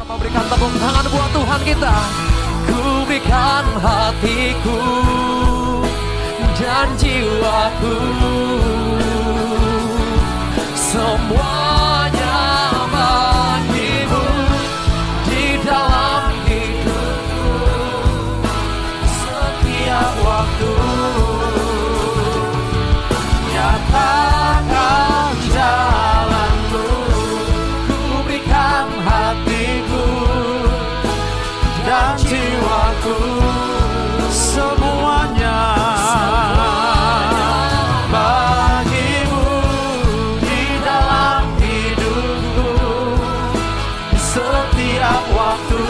Sama-sama berikan tepuk tangan buat Tuhan kita. Ku berikan hatiku dan jiwaku, semuanya bagimu di dalam hidupku. Setiap waktu nyatakan jalanmu. Ku berikan hatiku dan jiwaku, semuanya bagimu di dalam hidupku. Setiap waktu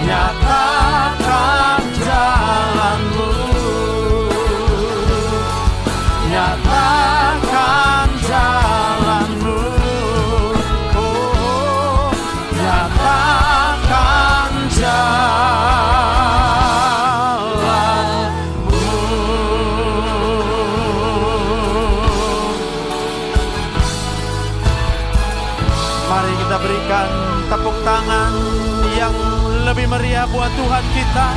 nyatakan jalanmu, nyatakan jalanmu, oh, nyatakan jalanmu. Mari kita berikan tepuk tangan yang lebih meriah buat Tuhan kita.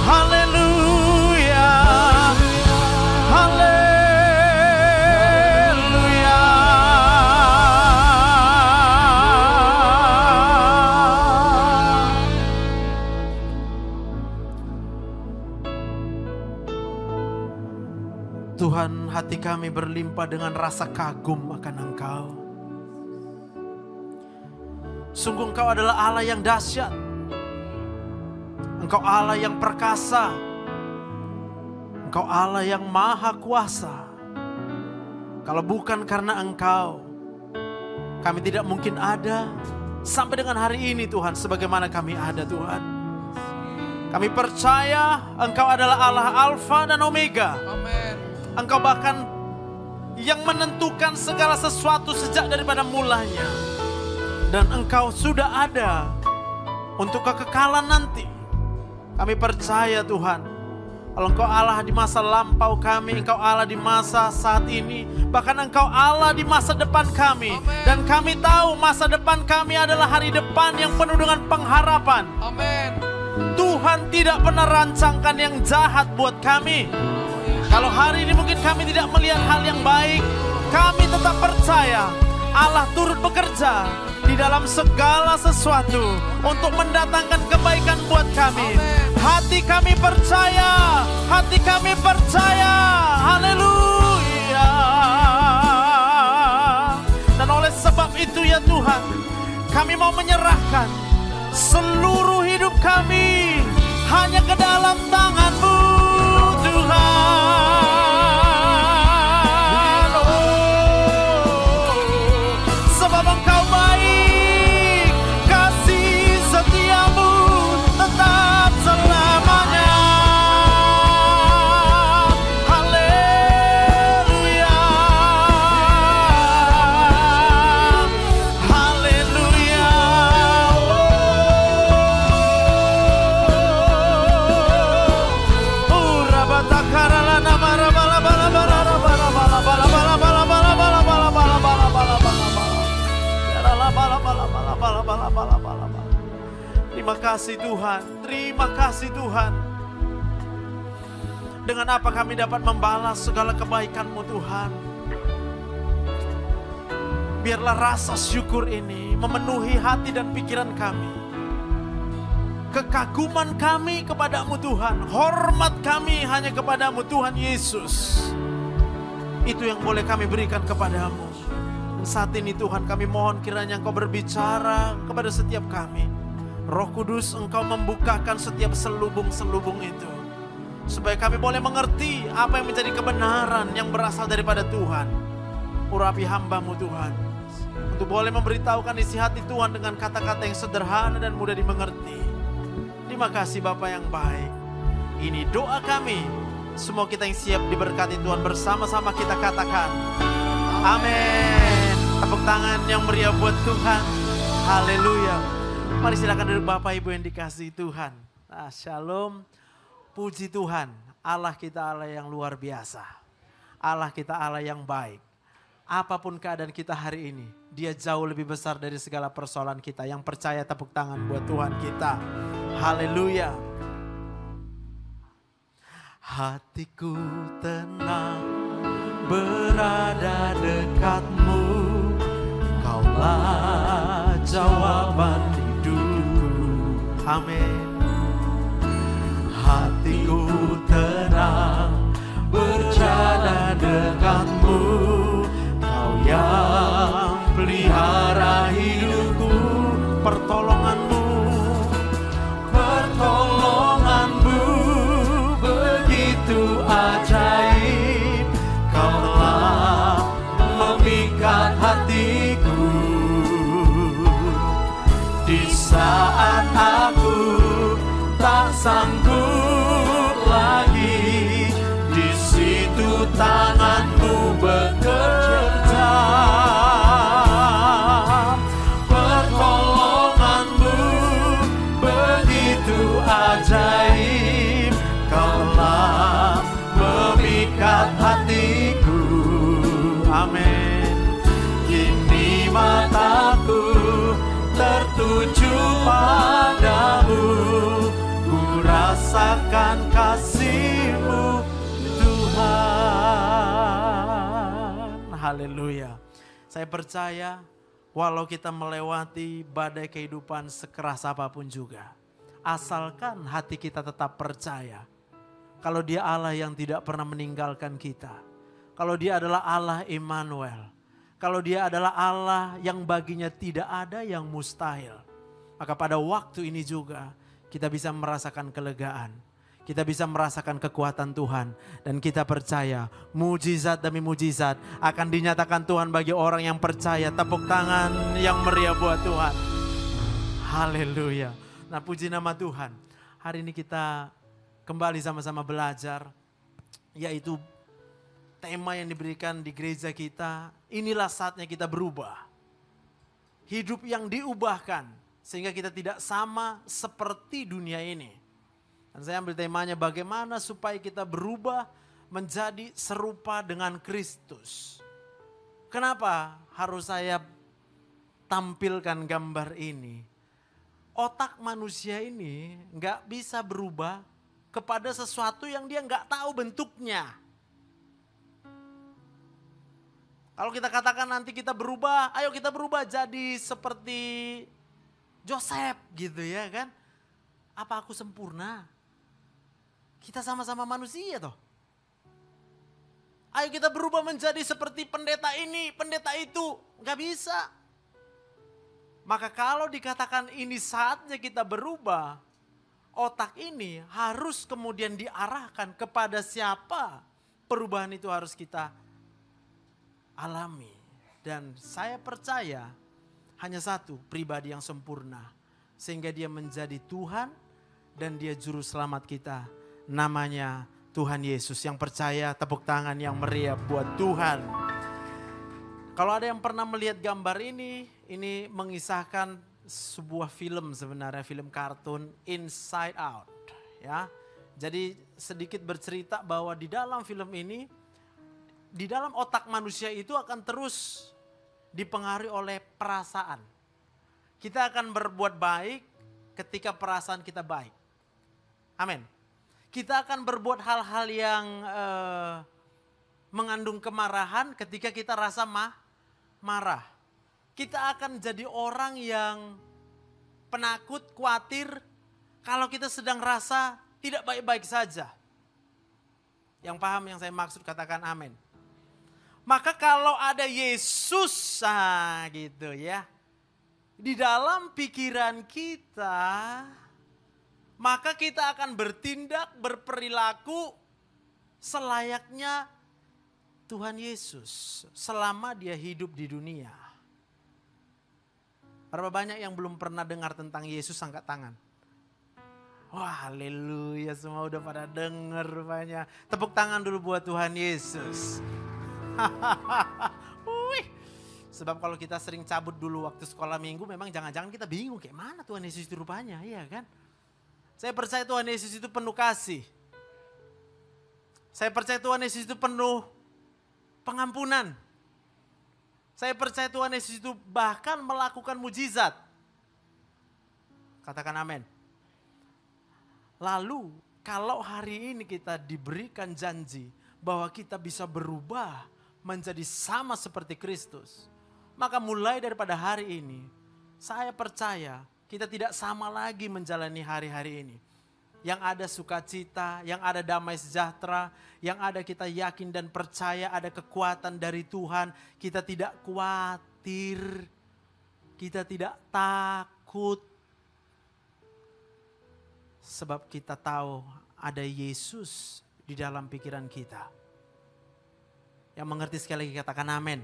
Haleluya, haleluya. Tuhan, hati kami berlimpah dengan rasa kagum akan Engkau. Sungguh Engkau adalah Allah yang dahsyat. Engkau Allah yang perkasa. Engkau Allah yang maha kuasa. Kalau bukan karena Engkau, kami tidak mungkin ada sampai dengan hari ini Tuhan, sebagaimana kami ada Tuhan. Kami percaya Engkau adalah Allah Alfa dan Omega. Amin. Engkau bahkan yang menentukan segala sesuatu sejak daripada mulanya. Dan Engkau sudah ada untuk kekekalan nanti. Kami percaya Tuhan, kalau Engkau Allah di masa lampau kami, Engkau Allah di masa saat ini, bahkan Engkau Allah di masa depan kami. Amen. Dan kami tahu masa depan kami adalah hari depan yang penuh dengan pengharapan. Amin. Tuhan tidak pernah rancangkan yang jahat buat kami. Kalau hari ini mungkin kami tidak melihat hal yang baik, kami tetap percaya Allah turut bekerja di dalam segala sesuatu untuk mendatangkan kebaikan buat kami. Amen. Hati kami percaya, hati kami percaya. Haleluya. Dan oleh sebab itu ya Tuhan, kami mau menyerahkan seluruh hidup kami hanya ke dalam tangan-Mu Tuhan. Sebab Engkau baik, kasih setiamu tetap selamanya. Haleluya, haleluya. Terima kasih Tuhan, terima kasih Tuhan. Dengan apa kami dapat membalas segala kebaikan-Mu Tuhan. Biarlah rasa syukur ini memenuhi hati dan pikiran kami. Kekaguman kami kepadamu Tuhan, hormat kami hanya kepadamu Tuhan Yesus. Itu yang boleh kami berikan kepadamu. Saat ini Tuhan kami mohon kiranya Engkau berbicara kepada setiap kami. Roh Kudus, Engkau membukakan setiap selubung-selubung itu. Supaya kami boleh mengerti apa yang menjadi kebenaran yang berasal daripada Tuhan. Urapi hamba-Mu Tuhan. Untuk boleh memberitahukan isi hati Tuhan dengan kata-kata yang sederhana dan mudah dimengerti. Terima kasih Bapa yang baik. Ini doa kami. Semua kita yang siap diberkati Tuhan, bersama-sama kita katakan amin. Tepuk tangan yang meriah buat Tuhan. Haleluya. Mari silakan duduk Bapak Ibu yang dikasihi Tuhan. Shalom. Puji Tuhan. Allah kita Allah yang luar biasa. Allah kita Allah yang baik. Apapun keadaan kita hari ini, Dia jauh lebih besar dari segala persoalan kita. Yang percaya tepuk tangan buat Tuhan kita. Haleluya. Hatiku tenang berada dekatmu, Kaulah jawaban hidupku. Amin. Hatiku tenang berjalan dekatmu, Kau yang pelihara hidupku. Pertolonganmu begitu ajaib, Kau telah memikat hatiku. Di saat aku tak sanggup lagi, di situ tanganmu bekerja. Pertolonganmu begitu ajaib, Kau telah memikat hatiku. Amin. Kini mataku tertuju padamu, ku rasakan kasih-Mu Tuhan. Haleluya. Saya percaya walau kita melewati badai kehidupan sekeras apapun juga, asalkan hati kita tetap percaya kalau Dia Allah yang tidak pernah meninggalkan kita, kalau Dia adalah Allah Immanuel, kalau Dia adalah Allah yang baginya tidak ada yang mustahil, maka pada waktu ini juga kita bisa merasakan kelegaan. Kita bisa merasakan kekuatan Tuhan. Dan kita percaya mujizat demi mujizat akan dinyatakan Tuhan bagi orang yang percaya. Tepuk tangan yang meriah buat Tuhan. Haleluya. Nah, puji nama Tuhan. Hari ini kita kembali sama-sama belajar, yaitu tema yang diberikan di gereja kita. Inilah saatnya kita berubah. Hidup yang diubahkan sehingga kita tidak sama seperti dunia ini. Dan saya ambil temanya bagaimana supaya kita berubah menjadi serupa dengan Kristus. Kenapa harus saya tampilkan gambar ini? Otak manusia ini nggak bisa berubah kepada sesuatu yang dia nggak tahu bentuknya. Kalau kita katakan nanti kita berubah, ayo kita berubah jadi seperti Joseph gitu ya kan. Apa aku sempurna? Kita sama-sama manusia toh. Ayo kita berubah menjadi seperti pendeta ini, pendeta itu. Nggak bisa. Maka kalau dikatakan ini saatnya kita berubah, otak ini harus kemudian diarahkan kepada siapa perubahan itu harus kita alami. Dan saya percaya hanya satu pribadi yang sempurna. Sehingga dia menjadi Tuhan dan dia juru selamat kita. Namanya Tuhan Yesus. Yang percaya tepuk tangan yang meriah buat Tuhan. Kalau ada yang pernah melihat gambar ini mengisahkan sebuah film sebenarnya, film kartun Inside Out. Ya, jadi sedikit bercerita bahwa di dalam film ini, di dalam otak manusia itu akan terus dipengaruhi oleh perasaan. Kita akan berbuat baik ketika perasaan kita baik. Amin. Kita akan berbuat hal-hal yang mengandung kemarahan ketika kita rasa marah. Kita akan jadi orang yang penakut, khawatir kalau kita sedang rasa tidak baik-baik saja. Yang paham yang saya maksud katakan amin. Maka kalau ada Yesus gitu ya, di dalam pikiran kita, maka kita akan bertindak, berperilaku selayaknya Tuhan Yesus selama dia hidup di dunia. Berapa banyak yang belum pernah dengar tentang Yesus, angkat tangan. Wah, haleluya, semua udah pada dengar rupanya. Tepuk tangan dulu buat Tuhan Yesus. Sebab kalau kita sering cabut dulu waktu sekolah minggu, memang jangan-jangan kita bingung kayak mana Tuhan Yesus itu rupanya, iya kan? Saya percaya Tuhan Yesus itu penuh kasih. Saya percaya Tuhan Yesus itu penuh pengampunan. Saya percaya Tuhan Yesus itu bahkan melakukan mujizat. Katakan amin. Lalu kalau hari ini kita diberikan janji bahwa kita bisa berubah menjadi sama seperti Kristus. Maka mulai daripada hari ini saya percaya kita tidak sama lagi menjalani hari-hari ini. Yang ada sukacita, yang ada damai sejahtera, yang ada kita yakin dan percaya ada kekuatan dari Tuhan. Kita tidak khawatir, kita tidak takut. Sebab kita tahu ada Yesus di dalam pikiran kita. Yang mengerti sekali lagi katakan amin.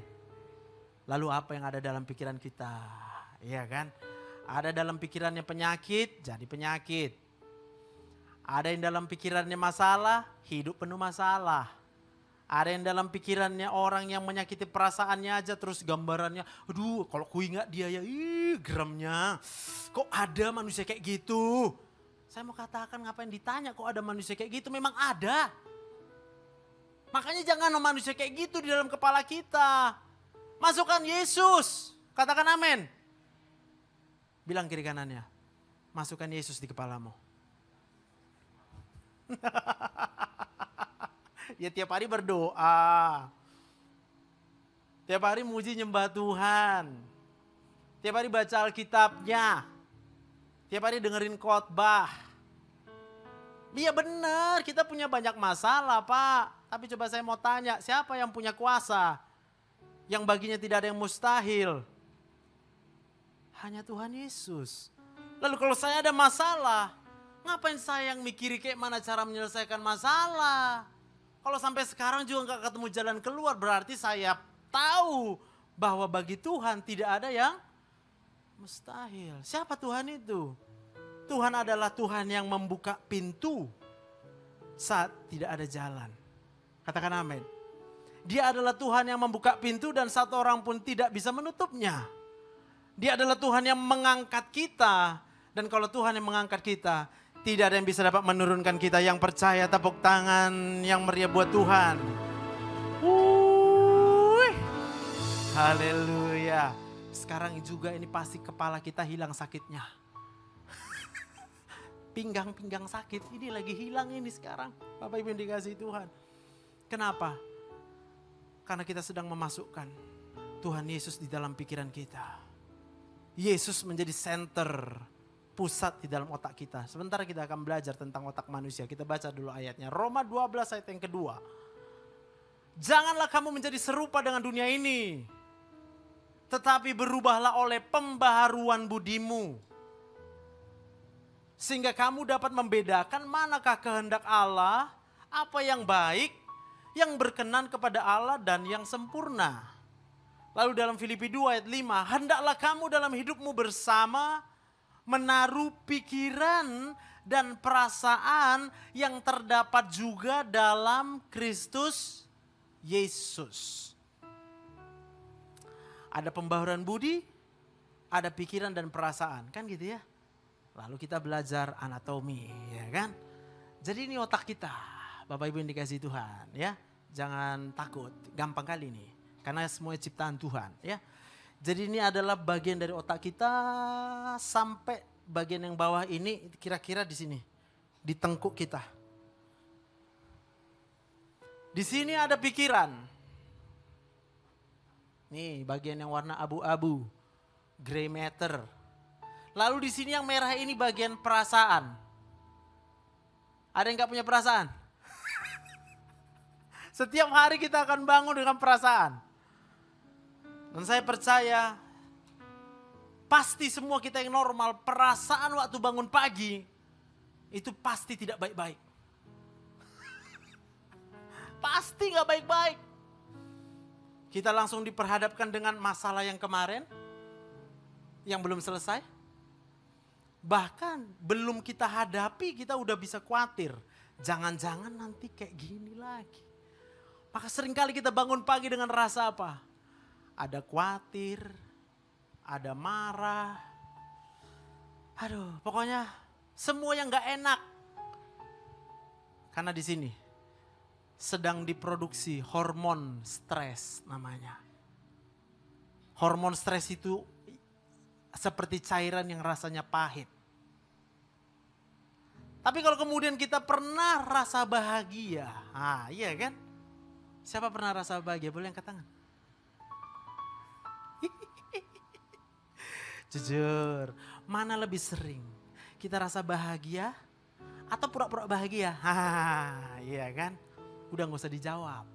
Lalu apa yang ada dalam pikiran kita? Iya kan? Ada dalam pikirannya penyakit, jadi penyakit. Ada yang dalam pikirannya masalah, hidup penuh masalah. Ada yang dalam pikirannya orang yang menyakiti perasaannya aja terus gambarannya, aduh kalau ku ingat dia ya, geramnya. Kok ada manusia kayak gitu? Saya mau katakan ngapain ditanya kok ada manusia kayak gitu, memang ada. Makanya jangan manusia kayak gitu di dalam kepala kita. Masukkan Yesus, katakan amin. Bilang kiri kanannya, masukkan Yesus di kepalamu. Ya tiap hari berdoa. Tiap hari muji nyembah Tuhan. Tiap hari baca Alkitabnya. Tiap hari dengerin khotbah. Iya benar, kita punya banyak masalah Pak. Tapi coba saya mau tanya, siapa yang punya kuasa? Yang baginya tidak ada yang mustahil. Hanya Tuhan Yesus. Lalu kalau saya ada masalah, ngapain saya yang mikiri kayak mana cara menyelesaikan masalah? Kalau sampai sekarang juga gak ketemu jalan keluar, berarti saya tahu bahwa bagi Tuhan tidak ada yang mustahil. Siapa Tuhan itu? Tuhan adalah Tuhan yang membuka pintu saat tidak ada jalan. Katakan amin. Dia adalah Tuhan yang membuka pintu dan satu orang pun tidak bisa menutupnya. Dia adalah Tuhan yang mengangkat kita. Dan kalau Tuhan yang mengangkat kita, tidak ada yang bisa dapat menurunkan kita. Yang percaya tepuk tangan yang meriah buat Tuhan. Haleluya. Sekarang juga ini pasti kepala kita hilang sakitnya. Pinggang-pinggang sakit ini lagi hilang ini sekarang. Bapak Ibu yang dikasihi Tuhan. Kenapa? Karena kita sedang memasukkan Tuhan Yesus di dalam pikiran kita. Yesus menjadi center, pusat di dalam otak kita. Sebentar kita akan belajar tentang otak manusia. Kita baca dulu ayatnya. Roma 12 ayat yang kedua. Janganlah kamu menjadi serupa dengan dunia ini. Tetapi berubahlah oleh pembaharuan budimu. Sehingga kamu dapat membedakan manakah kehendak Allah, apa yang baik, yang berkenan kepada Allah dan yang sempurna. Lalu dalam Filipi 2 ayat 5, hendaklah kamu dalam hidupmu bersama menaruh pikiran dan perasaan yang terdapat juga dalam Kristus Yesus. Ada pembaharuan budi, ada pikiran dan perasaan, kan gitu ya. Lalu kita belajar anatomi, ya kan. Jadi ini otak kita, Bapak Ibu yang dikasihi Tuhan, ya. Jangan takut, gampang kali ini. Karena semuanya ciptaan Tuhan, ya. Jadi ini adalah bagian dari otak kita sampai bagian yang bawah ini kira-kira di sini, di tengkuk kita. Di sini ada pikiran. Nih bagian yang warna abu-abu, gray matter. Lalu di sini yang merah ini bagian perasaan. Ada yang gak punya perasaan? Setiap hari kita akan bangun dengan perasaan. Dan saya percaya pasti semua kita yang normal, perasaan waktu bangun pagi itu pasti tidak baik-baik. Pasti gak baik-baik. Kita langsung diperhadapkan dengan masalah yang kemarin, yang belum selesai. Bahkan belum kita hadapi kita udah bisa khawatir. Jangan-jangan nanti kayak gini lagi. Maka seringkali kita bangun pagi dengan rasa apa? Ada khawatir, ada marah. Aduh, pokoknya semua yang gak enak. Karena di sini sedang diproduksi hormon stres namanya. Hormon stres itu seperti cairan yang rasanya pahit. Tapi kalau kemudian kita pernah rasa bahagia, iya kan? Siapa pernah rasa bahagia? Boleh angkat tangan. Jujur, mana lebih sering? Kita rasa bahagia atau pura-pura bahagia? Iya kan? Udah gak usah dijawab.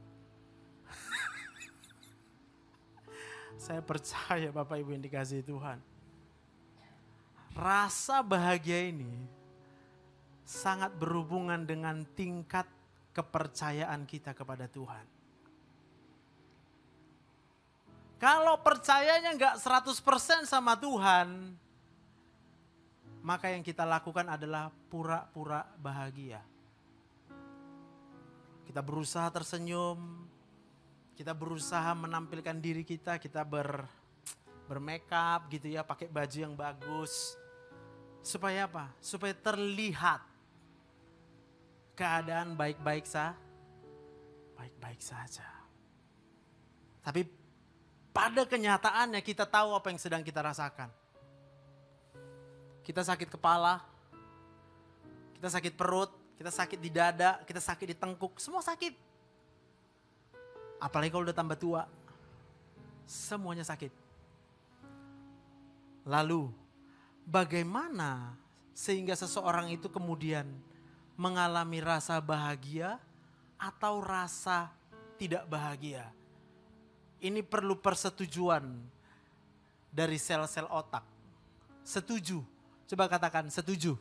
Saya percaya Bapak Ibu yang dikasihi Tuhan. Rasa bahagia ini sangat berhubungan dengan tingkat kepercayaan kita kepada Tuhan. Kalau percayanya enggak 100% sama Tuhan, maka yang kita lakukan adalah pura-pura bahagia. Kita berusaha tersenyum, kita berusaha menampilkan diri kita bermakeup gitu ya, pakai baju yang bagus. Supaya apa? Supaya terlihat keadaan baik-baik saja. Tapi pada kenyataannya kita tahu apa yang sedang kita rasakan. Kita sakit kepala, kita sakit perut, kita sakit di dada, kita sakit di tengkuk, semua sakit. Apalagi kalau udah tambah tua, semuanya sakit. Lalu bagaimana sehingga seseorang itu kemudian mengalami rasa bahagia atau rasa tidak bahagia? Ini perlu persetujuan dari sel-sel otak. Setuju? Coba katakan setuju.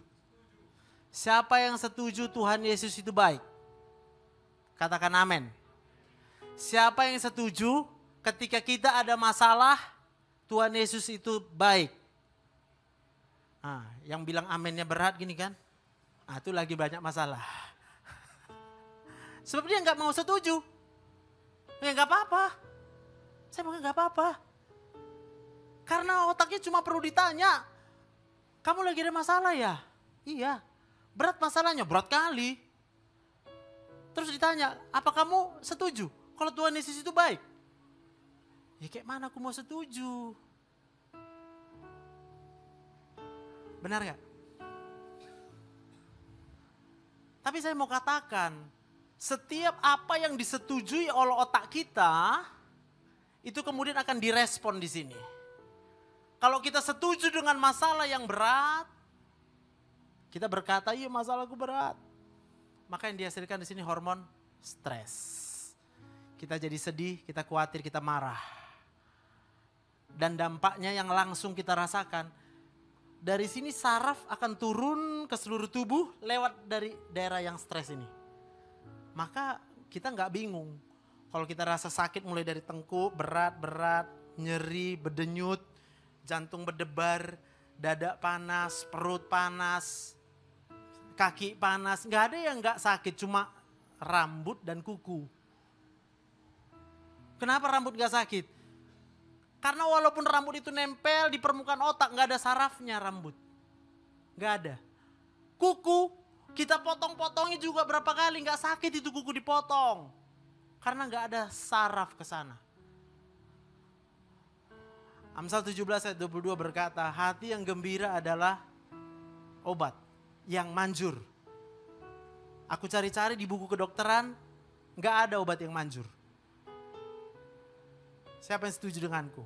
Siapa yang setuju Tuhan Yesus itu baik? Katakan amin. Siapa yang setuju ketika kita ada masalah Tuhan Yesus itu baik? Yang bilang aminnya berat gini kan? Itu lagi banyak masalah. Sebab dia gak mau setuju. Ya gak apa-apa. Saya bilang gak apa-apa. Karena otaknya cuma perlu ditanya. Kamu lagi ada masalah ya? Iya. Berat masalahnya? Berat kali. Terus ditanya, apa kamu setuju kalau Tuhan Yesus itu baik? Ya kayak mana aku mau setuju? Benar gak? Tapi saya mau katakan, setiap apa yang disetujui oleh otak kita, itu kemudian akan direspon di sini. Kalau kita setuju dengan masalah yang berat, kita berkata, iya masalahku berat. Maka yang dihasilkan di sini hormon stres. Kita jadi sedih, kita khawatir, kita marah. Dan dampaknya yang langsung kita rasakan, dari sini saraf akan turun ke seluruh tubuh lewat dari daerah yang stres ini. Maka kita nggak bingung. Kalau kita rasa sakit mulai dari tengkuk, berat, nyeri, berdenyut, jantung berdebar, dada panas, perut panas, kaki panas. Nggak ada yang nggak sakit, cuma rambut dan kuku. Kenapa rambut nggak sakit? Karena walaupun rambut itu nempel di permukaan otak, nggak ada sarafnya rambut. Nggak ada. Kuku, kita potong-potongnya juga berapa kali, nggak sakit itu kuku dipotong. Karena nggak ada saraf ke sana. Amsal 17 ayat 22 berkata, hati yang gembira adalah obat yang manjur. Aku cari-cari di buku kedokteran, nggak ada obat yang manjur. Siapa yang setuju denganku?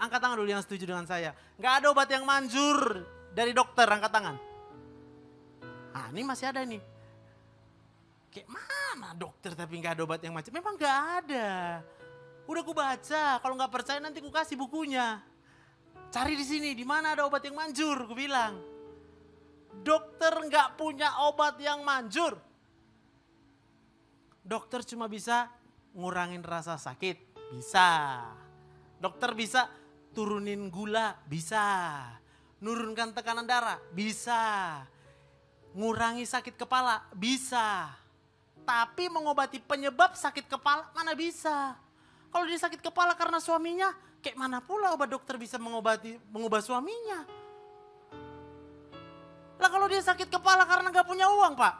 Angkat tangan dulu yang setuju dengan saya. Nggak ada obat yang manjur dari dokter, angkat tangan. Ini masih ada nih. Kayak mana dokter tapi nggak ada obat yang manjur? Memang nggak ada. Udah aku baca, kalau nggak percaya nanti aku kasih bukunya. Cari di sini, di mana ada obat yang manjur, aku bilang. Dokter nggak punya obat yang manjur. Dokter cuma bisa ngurangin rasa sakit, bisa. Dokter bisa turunin gula, bisa. Nurunkan tekanan darah, bisa. Ngurangi sakit kepala, bisa. Tapi mengobati penyebab sakit kepala mana bisa. Kalau dia sakit kepala karena suaminya, kayak mana pula obat dokter bisa mengubah suaminya. Lah kalau dia sakit kepala karena gak punya uang Pak.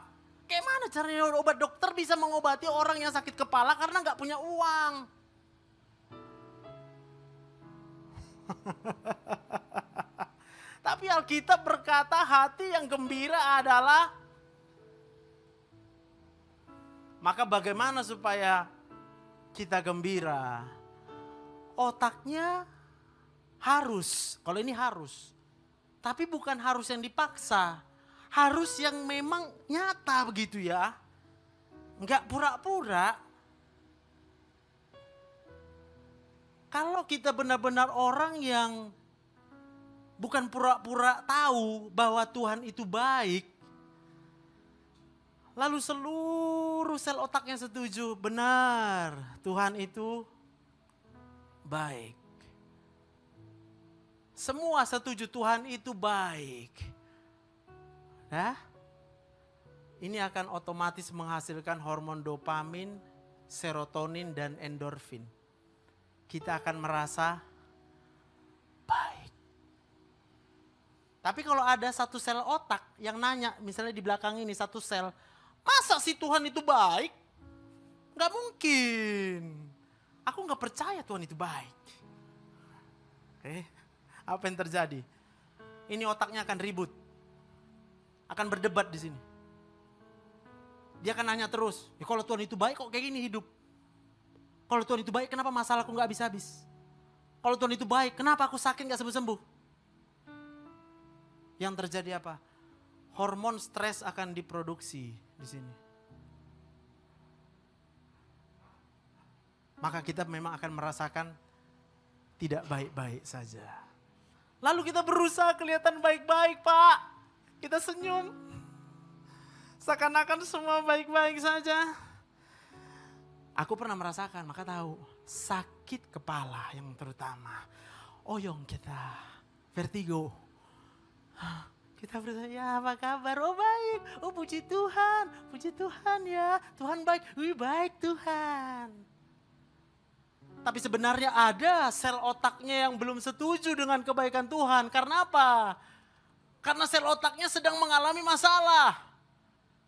Kayak mana caranya obat dokter bisa mengobati orang yang sakit kepala karena gak punya uang. Tapi Alkitab berkata hati yang gembira adalah, maka bagaimana supaya kita gembira? Otaknya harus, kalau ini harus. Tapi bukan harus yang dipaksa. Harus yang memang nyata begitu ya. Enggak pura-pura. Kalau kita benar-benar orang yang bukan pura-pura tahu bahwa Tuhan itu baik. Lalu seluruh sel otaknya setuju, benar Tuhan itu baik. Semua setuju Tuhan itu baik. Nah, ini akan otomatis menghasilkan hormon dopamin, serotonin, dan endorfin. Kita akan merasa baik. Tapi kalau ada satu sel otak yang nanya, misalnya di belakang ini satu sel, masa sih Tuhan itu baik? Gak mungkin. Aku gak percaya Tuhan itu baik. Apa yang terjadi? Ini otaknya akan ribut. Akan berdebat di sini. Dia akan nanya terus, ya kalau Tuhan itu baik kok kayak gini hidup? Kalau Tuhan itu baik kenapa masalahku gak habis-habis? Kalau Tuhan itu baik kenapa aku sakit gak sembuh-sembuh? Yang terjadi apa? Hormon stres akan diproduksi di sini. Maka kita memang akan merasakan tidak baik-baik saja. Lalu kita berusaha kelihatan baik-baik, Pak. Kita senyum. Seakan-akan semua baik-baik saja. Aku pernah merasakan, maka tahu. Sakit kepala yang terutama. Oyong kita. Vertigo. Kita berusaha, ya apa kabar? Oh baik. Oh puji Tuhan. Puji Tuhan ya. Tuhan baik. Wih baik Tuhan. Tapi sebenarnya ada sel otaknya yang belum setuju dengan kebaikan Tuhan. Karena apa? Karena sel otaknya sedang mengalami masalah.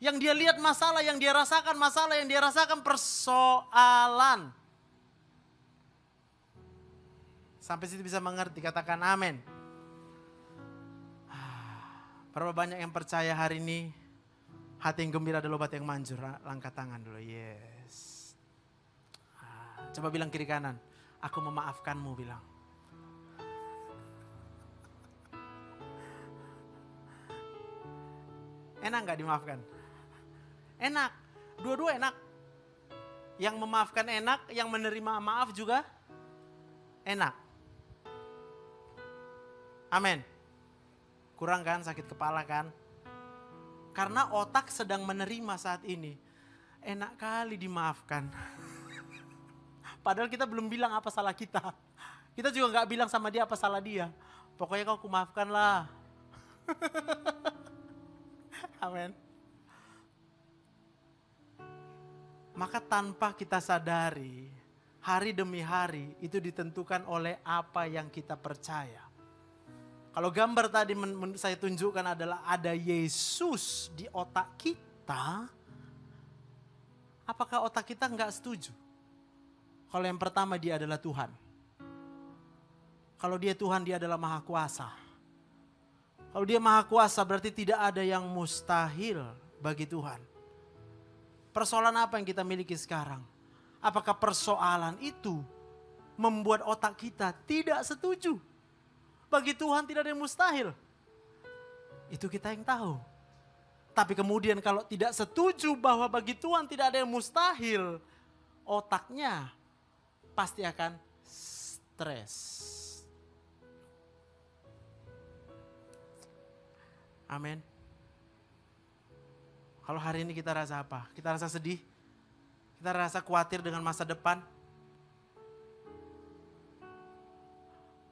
Yang dia lihat masalah, yang dia rasakan masalah, yang dia rasakan persoalan. Sampai situ bisa mengerti, katakan amin. Berapa banyak yang percaya hari ini hati yang gembira adalah obat yang manjur? Langkah tangan dulu, yes. Coba bilang kiri kanan, aku memaafkanmu bilang. Enak gak dimaafkan? Enak, dua-dua enak. Yang memaafkan enak, yang menerima maaf juga enak. Amin. Kurang kan sakit kepala kan? Karena otak sedang menerima saat ini. Enak kali dimaafkan. Padahal kita belum bilang apa salah kita. Kita juga gak bilang sama dia apa salah dia. Pokoknya kau kumaafkan lah. Amin. Maka tanpa kita sadari, hari demi hari itu ditentukan oleh apa yang kita percaya. Kalau gambar tadi saya tunjukkan adalah ada Yesus di otak kita. Apakah otak kita gak setuju? Kalau yang pertama dia adalah Tuhan. Kalau dia Tuhan, dia adalah Maha Kuasa. Kalau dia Maha Kuasa berarti tidak ada yang mustahil bagi Tuhan. Persoalan apa yang kita miliki sekarang? Apakah persoalan itu membuat otak kita tidak setuju? Bagi Tuhan tidak ada yang mustahil. Itu kita yang tahu. Tapi kemudian kalau tidak setuju bahwa bagi Tuhan tidak ada yang mustahil, otaknya pasti akan stres. Amin. Kalau hari ini kita rasa apa? Kita rasa sedih? Kita rasa khawatir dengan masa depan?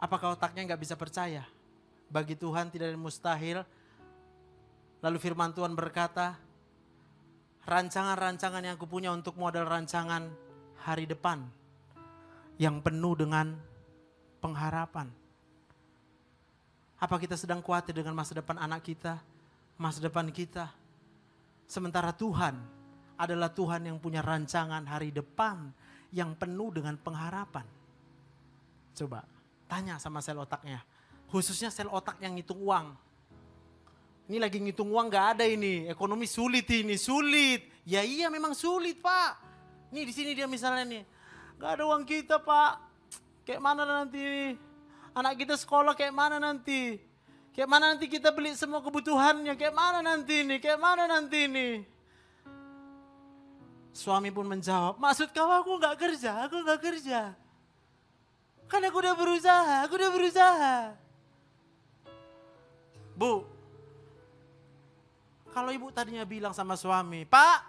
Apakah otaknya gak bisa percaya? Bagi Tuhan tidak ada yang mustahil. Lalu firman Tuhan berkata, rancangan-rancangan yang kupunya untukmu adalah rancangan hari depan. Yang penuh dengan pengharapan. Apa kita sedang khawatir dengan masa depan anak kita, masa depan kita? Sementara Tuhan adalah Tuhan yang punya rancangan hari depan yang penuh dengan pengharapan. Coba, Tanya sama sel otaknya. Khususnya sel otak yang ngitung uang. Ini lagi ngitung uang gak ada ini. Ekonomi sulit ini, sulit. Ya iya memang sulit Pak. Nih di sini dia misalnya nih. Gak ada uang kita Pak. Kayak mana nanti ini? Anak kita sekolah kayak mana nanti? Kayak mana nanti kita beli semua kebutuhannya? Kayak mana nanti ini? Kayak mana nanti ini? Suami pun menjawab, maksud kau aku gak kerja, aku gak kerja. Kan aku udah berusaha. Bu, kalau ibu tadinya bilang sama suami, Pak,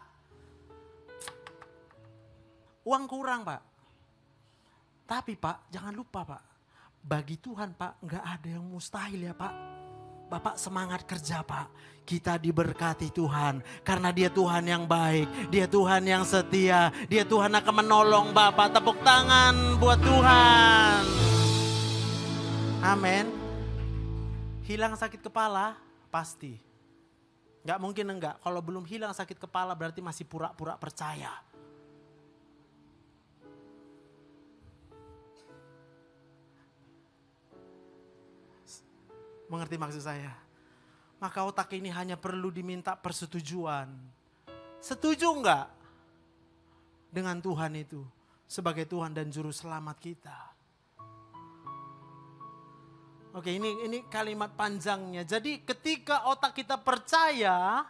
uang kurang Pak. Tapi Pak, jangan lupa Pak, bagi Tuhan Pak gak ada yang mustahil ya Pak. Bapak semangat kerja Pak, kita diberkati Tuhan karena Dia Tuhan yang baik, Dia Tuhan yang setia, Dia Tuhan akan menolong Bapak. Tepuk tangan buat Tuhan. Amin. Hilang sakit kepala? Pasti. Gak mungkin enggak, kalau belum hilang sakit kepala berarti masih pura-pura percaya. Mengerti maksud saya? Maka otak ini hanya perlu diminta persetujuan. Setuju enggak dengan Tuhan itu sebagai Tuhan dan Juru Selamat kita? Oke, ini kalimat panjangnya. Jadi ketika otak kita percaya,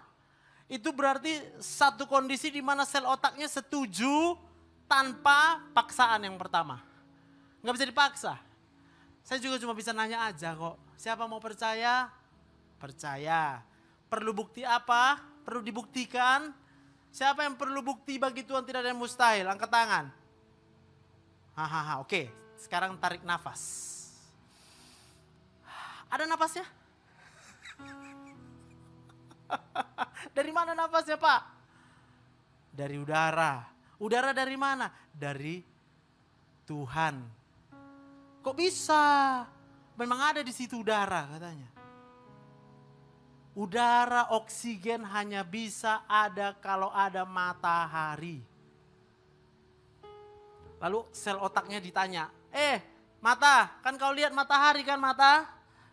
itu berarti satu kondisi di mana sel otaknya setuju tanpa paksaan yang pertama. Enggak bisa dipaksa. Saya juga cuma bisa nanya aja kok. Siapa mau percaya? Percaya. Perlu bukti apa? Perlu dibuktikan. Siapa yang perlu bukti bagi Tuhan tidak ada yang mustahil? Angkat tangan. Oke. Sekarang tarik nafas. Ada nafasnya? Dari mana nafasnya Pak? Dari udara. Udara dari mana? Dari Tuhan. Kok bisa? Memang ada di situ udara katanya. Udara, oksigen hanya bisa ada kalau ada matahari. Lalu sel otaknya ditanya, mata, kan kau lihat matahari kan mata?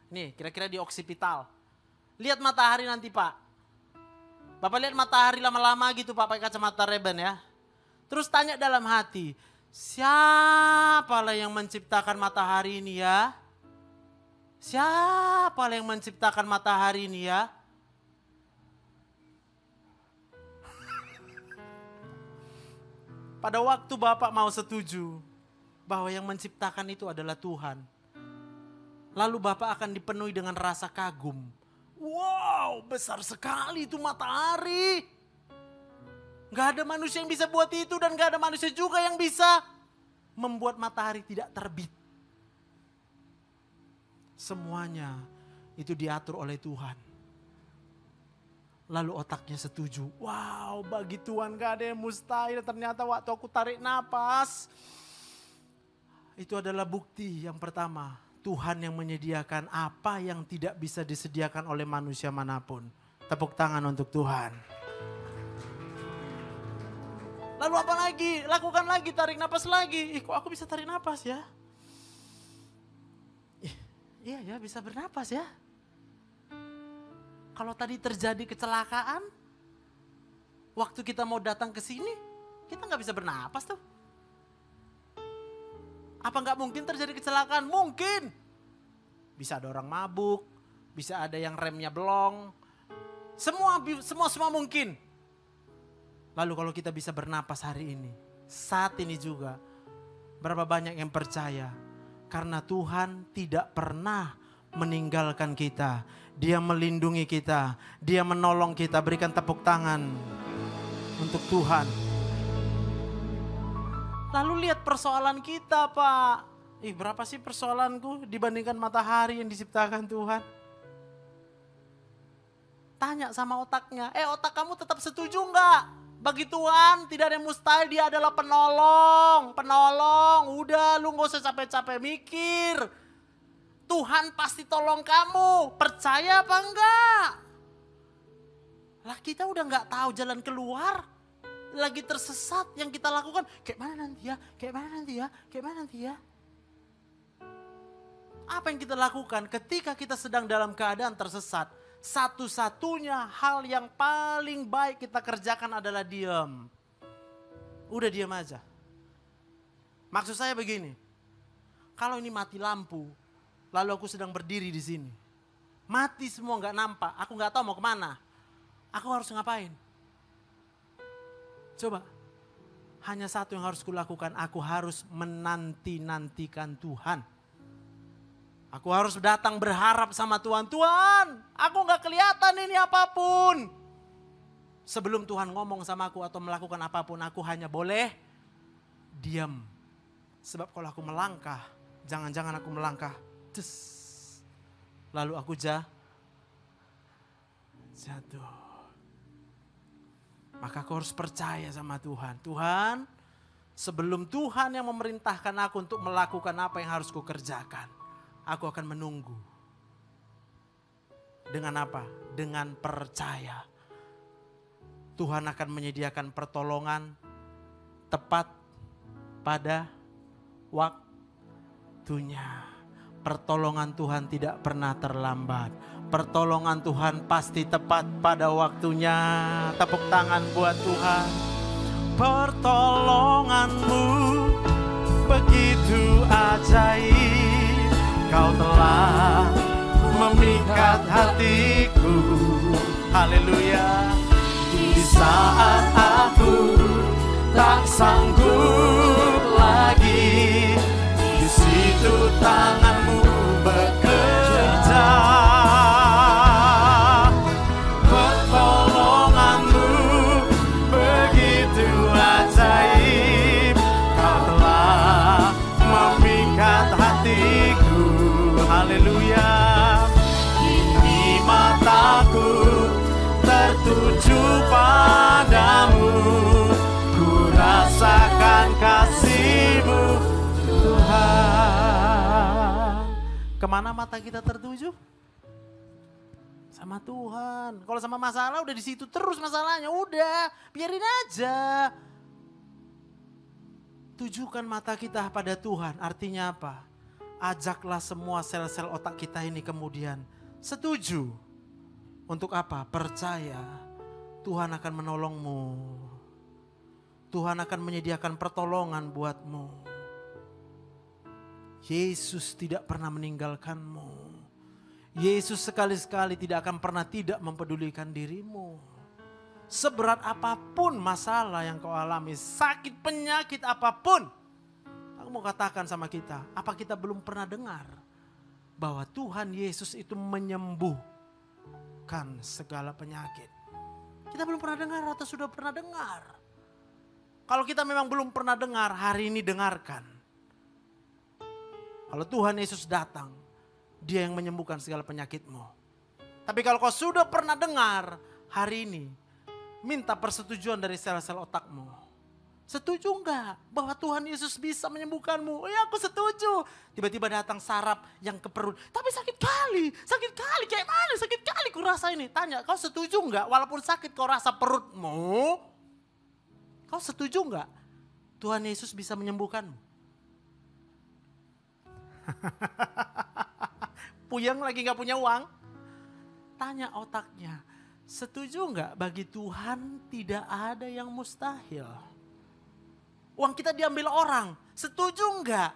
Nih kira-kira di oksipital. Lihat matahari nanti Pak. Bapak lihat matahari lama-lama gitu Pak pakai kacamata Ray-Ban ya. Terus tanya dalam hati, siapalah yang menciptakan matahari ini ya? Siapa yang menciptakan matahari ini ya? Pada waktu Bapak mau setuju bahwa yang menciptakan itu adalah Tuhan. Lalu Bapak akan dipenuhi dengan rasa kagum. Wow, besar sekali itu matahari. Gak ada manusia yang bisa buat itu dan gak ada manusia juga yang bisa membuat matahari tidak terbit. Semuanya itu diatur oleh Tuhan. Lalu otaknya setuju. Wow, bagi Tuhan gak ada yang mustahil. Ternyata waktu aku tarik napas. Itu adalah bukti yang pertama. Tuhan yang menyediakan apa yang tidak bisa disediakan oleh manusia manapun. Tepuk tangan untuk Tuhan. Lalu apa lagi? Lakukan lagi, tarik napas lagi. Kok aku bisa tarik napas ya? Iya ya, bisa bernapas ya. Kalau tadi terjadi kecelakaan, waktu kita mau datang ke sini, kita nggak bisa bernapas tuh. Apa nggak mungkin terjadi kecelakaan? Mungkin. Bisa ada orang mabuk, bisa ada yang remnya belong. Semua mungkin. Lalu kalau kita bisa bernapas hari ini, saat ini juga, berapa banyak yang percaya? Karena Tuhan tidak pernah meninggalkan kita. Dia melindungi kita. Dia menolong kita. Berikan tepuk tangan untuk Tuhan. Lalu lihat persoalan kita Pak. Berapa sih persoalanku dibandingkan matahari yang diciptakan Tuhan? Tanya sama otaknya. Otak kamu tetap setuju enggak? Bagi Tuhan tidak ada yang mustahil, Dia adalah penolong. Penolong, udah lu gak usah capek-capek mikir. Tuhan pasti tolong kamu, percaya apa enggak? Lah kita udah gak tahu jalan keluar. Lagi tersesat, yang kita lakukan kayak mana nanti ya, kayak mana nanti ya, kayak mana nanti ya. Apa yang kita lakukan ketika kita sedang dalam keadaan tersesat? Satu-satunya hal yang paling baik kita kerjakan adalah diam. Udah diam aja. Maksud saya begini, kalau ini mati lampu, lalu aku sedang berdiri di sini. Mati semua gak nampak, aku gak tahu mau kemana. Aku harus ngapain? Coba, hanya satu yang harus kulakukan, aku harus menanti-nantikan Tuhan. Aku harus datang berharap sama Tuhan. Tuhan, aku gak kelihatan ini apapun. Sebelum Tuhan ngomong sama aku atau melakukan apapun, aku hanya boleh diam. Sebab kalau aku melangkah, jangan-jangan aku melangkah. Lalu aku jatuh. Maka aku harus percaya sama Tuhan. Tuhan, sebelum Tuhan yang memerintahkan aku untuk melakukan apa yang harus kukerjakan, aku akan menunggu. Dengan apa? Dengan percaya. Tuhan akan menyediakan pertolongan tepat pada waktunya. Pertolongan Tuhan tidak pernah terlambat. Pertolongan Tuhan pasti tepat pada waktunya. Tepuk tangan buat Tuhan. Pertolongan-Mu begitu ajaib. Kau telah memikat hatiku. Haleluya. Di saat aku tak sanggup lagi, di situ tangan-Mu bekerja. Pertolongan-Mu begitu ajaib. Kau telah memikat hatiku. Haleluya. Kini mataku tertuju padamu. Ku rasakan kasih-Mu Tuhan. Kemana mata kita tertuju? Sama Tuhan. Kalau sama masalah udah di situ terus masalahnya. Udah, biarin aja. Tujukan mata kita pada Tuhan. Artinya apa? Ajaklah semua sel-sel otak kita ini kemudian setuju. Untuk apa? Percaya Tuhan akan menolongmu. Tuhan akan menyediakan pertolongan buatmu. Yesus tidak pernah meninggalkanmu. Yesus sekali-sekali tidak akan pernah tidak mempedulikan dirimu. Seberat apapun masalah yang kau alami, sakit penyakit apapun. Aku mau katakan sama kita, apa kita belum pernah dengar bahwa Tuhan Yesus itu menyembuhkan segala penyakit? Kita belum pernah dengar atau sudah pernah dengar? Kalau kita memang belum pernah dengar, hari ini dengarkan. Kalau Tuhan Yesus datang, Dia yang menyembuhkan segala penyakitmu. Tapi kalau kau sudah pernah dengar, hari ini minta persetujuan dari sel-sel otakmu. Setuju enggak bahwa Tuhan Yesus bisa menyembuhkanmu? Ya aku setuju. Tiba-tiba datang saraf yang ke perut. Tapi sakit kali kayak mana? Sakit kali ku rasa ini. Tanya, kau setuju enggak walaupun sakit kau rasa perutmu? Kau setuju enggak Tuhan Yesus bisa menyembuhkanmu? Puyeng lagi gak punya uang? Tanya otaknya, setuju enggak bagi Tuhan tidak ada yang mustahil? Uang kita diambil orang, setuju enggak?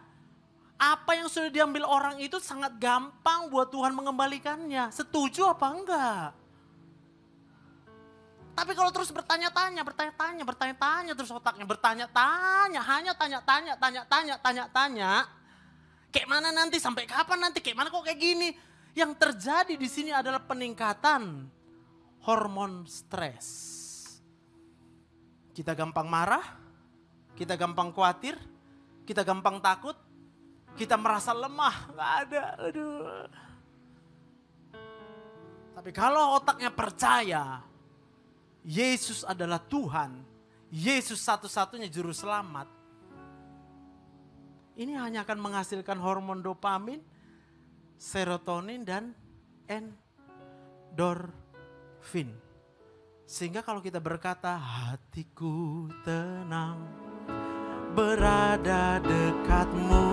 Apa yang sudah diambil orang itu sangat gampang buat Tuhan mengembalikannya. Setuju apa enggak? Tapi kalau terus bertanya-tanya terus otaknya bertanya-tanya, hanya tanya-tanya. Kayak mana nanti, sampai kapan nanti, kayak mana kok kayak gini. Yang terjadi di sini adalah peningkatan hormon stres. Kita gampang marah, kita gampang khawatir, kita gampang takut, kita merasa lemah, gak ada, aduh. Tapi kalau otaknya percaya, Yesus adalah Tuhan, Yesus satu-satunya juru selamat. Ini hanya akan menghasilkan hormon dopamin, serotonin dan endorfin. Sehingga kalau kita berkata hatiku tenang, berada dekatmu,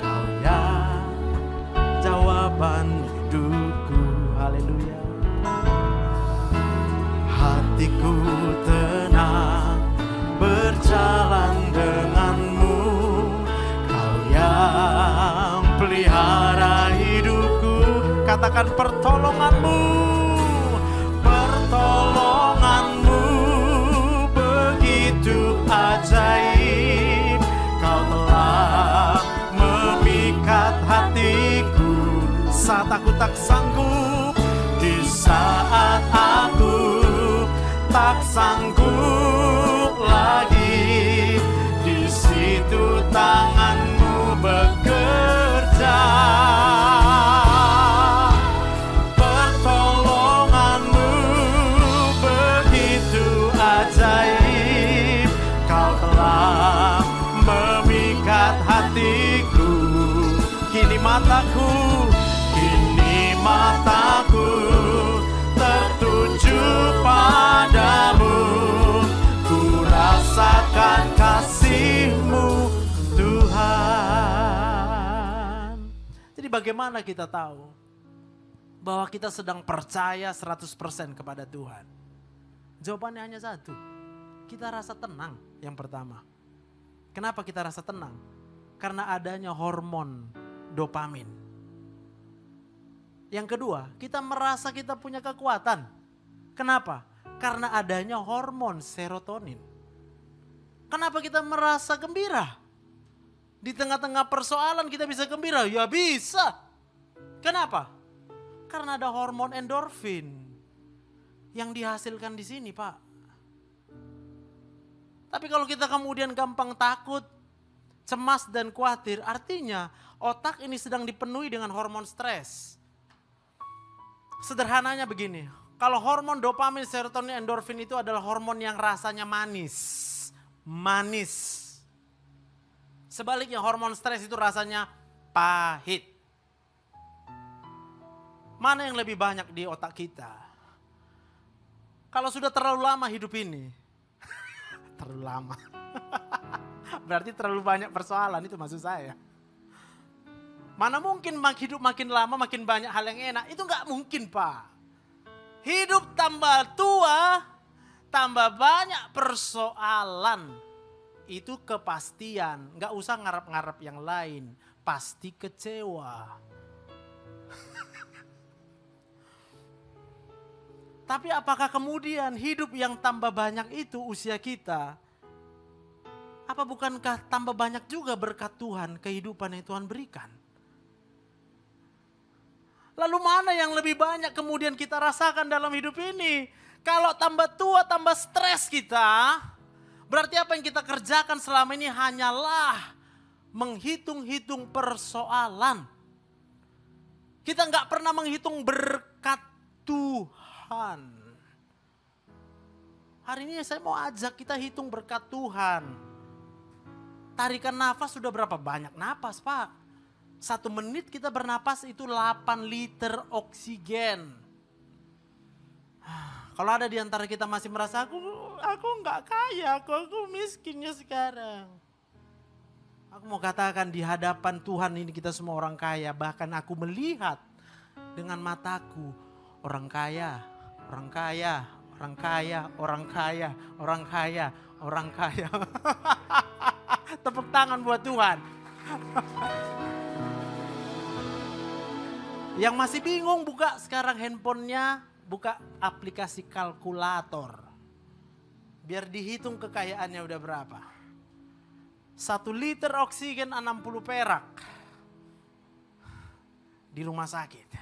kau yang katakan pertolonganmu. Pertolonganmu begitu ajaib, kau telah memikat hatiku saat aku tak sanggup, di saat aku tak sanggup lagi, di situ tanganmu bekerja. Pertolonganmu begitu ajaib, kau telah memikat hatiku. Kini mataku tertuju padamu, ku rasakan kasih-Mu Tuhan. Jadi bagaimana kita tahu bahwa kita sedang percaya 100% kepada Tuhan? Jawabannya hanya satu, kita rasa tenang yang pertama. Kenapa kita rasa tenang? Karena adanya hormon dopamin. Yang kedua, kita merasa kita punya kekuatan. Kenapa? Karena adanya hormon serotonin. Kenapa kita merasa gembira? Di tengah-tengah persoalan kita bisa gembira? Ya bisa. Kenapa? Karena ada hormon endorfin yang dihasilkan di sini, Pak. Tapi kalau kita kemudian gampang takut, cemas dan khawatir, artinya otak ini sedang dipenuhi dengan hormon stres. Sederhananya begini, kalau hormon dopamin, serotonin, endorfin itu adalah hormon yang rasanya manis. Sebaliknya hormon stres itu rasanya pahit. Mana yang lebih banyak di otak kita? Kalau sudah terlalu lama hidup ini, terlalu lama, berarti terlalu banyak persoalan, itu maksud saya. Mana mungkin hidup makin lama makin banyak hal yang enak, itu gak mungkin, Pak. Hidup tambah tua, tambah banyak persoalan. Itu kepastian, gak usah ngarep-ngarep yang lain, pasti kecewa. Tapi apakah kemudian hidup yang tambah banyak itu usia kita, apa bukankah tambah banyak juga berkat Tuhan, kehidupan yang Tuhan berikan? Lalu mana yang lebih banyak kemudian kita rasakan dalam hidup ini? Kalau tambah tua, tambah stres kita, berarti apa yang kita kerjakan selama ini hanyalah menghitung-hitung persoalan. Kita nggak pernah menghitung berkat Tuhan. Hari ini saya mau ajak kita hitung berkat Tuhan. Tarikan nafas sudah berapa banyak napas, Pak? 1 menit kita bernapas itu 8 liter oksigen. Kalau ada di antara kita masih merasa aku nggak kaya, aku miskinnya sekarang. Aku mau katakan di hadapan Tuhan ini kita semua orang kaya. Bahkan aku melihat dengan mataku orang kaya, orang kaya, orang kaya, orang kaya, orang kaya, orang kaya. Tepuk tangan buat Tuhan. Yang masih bingung buka sekarang handphonenya, buka aplikasi kalkulator. Biar dihitung kekayaannya udah berapa. 1 liter oksigen 60 perak. Di rumah sakit.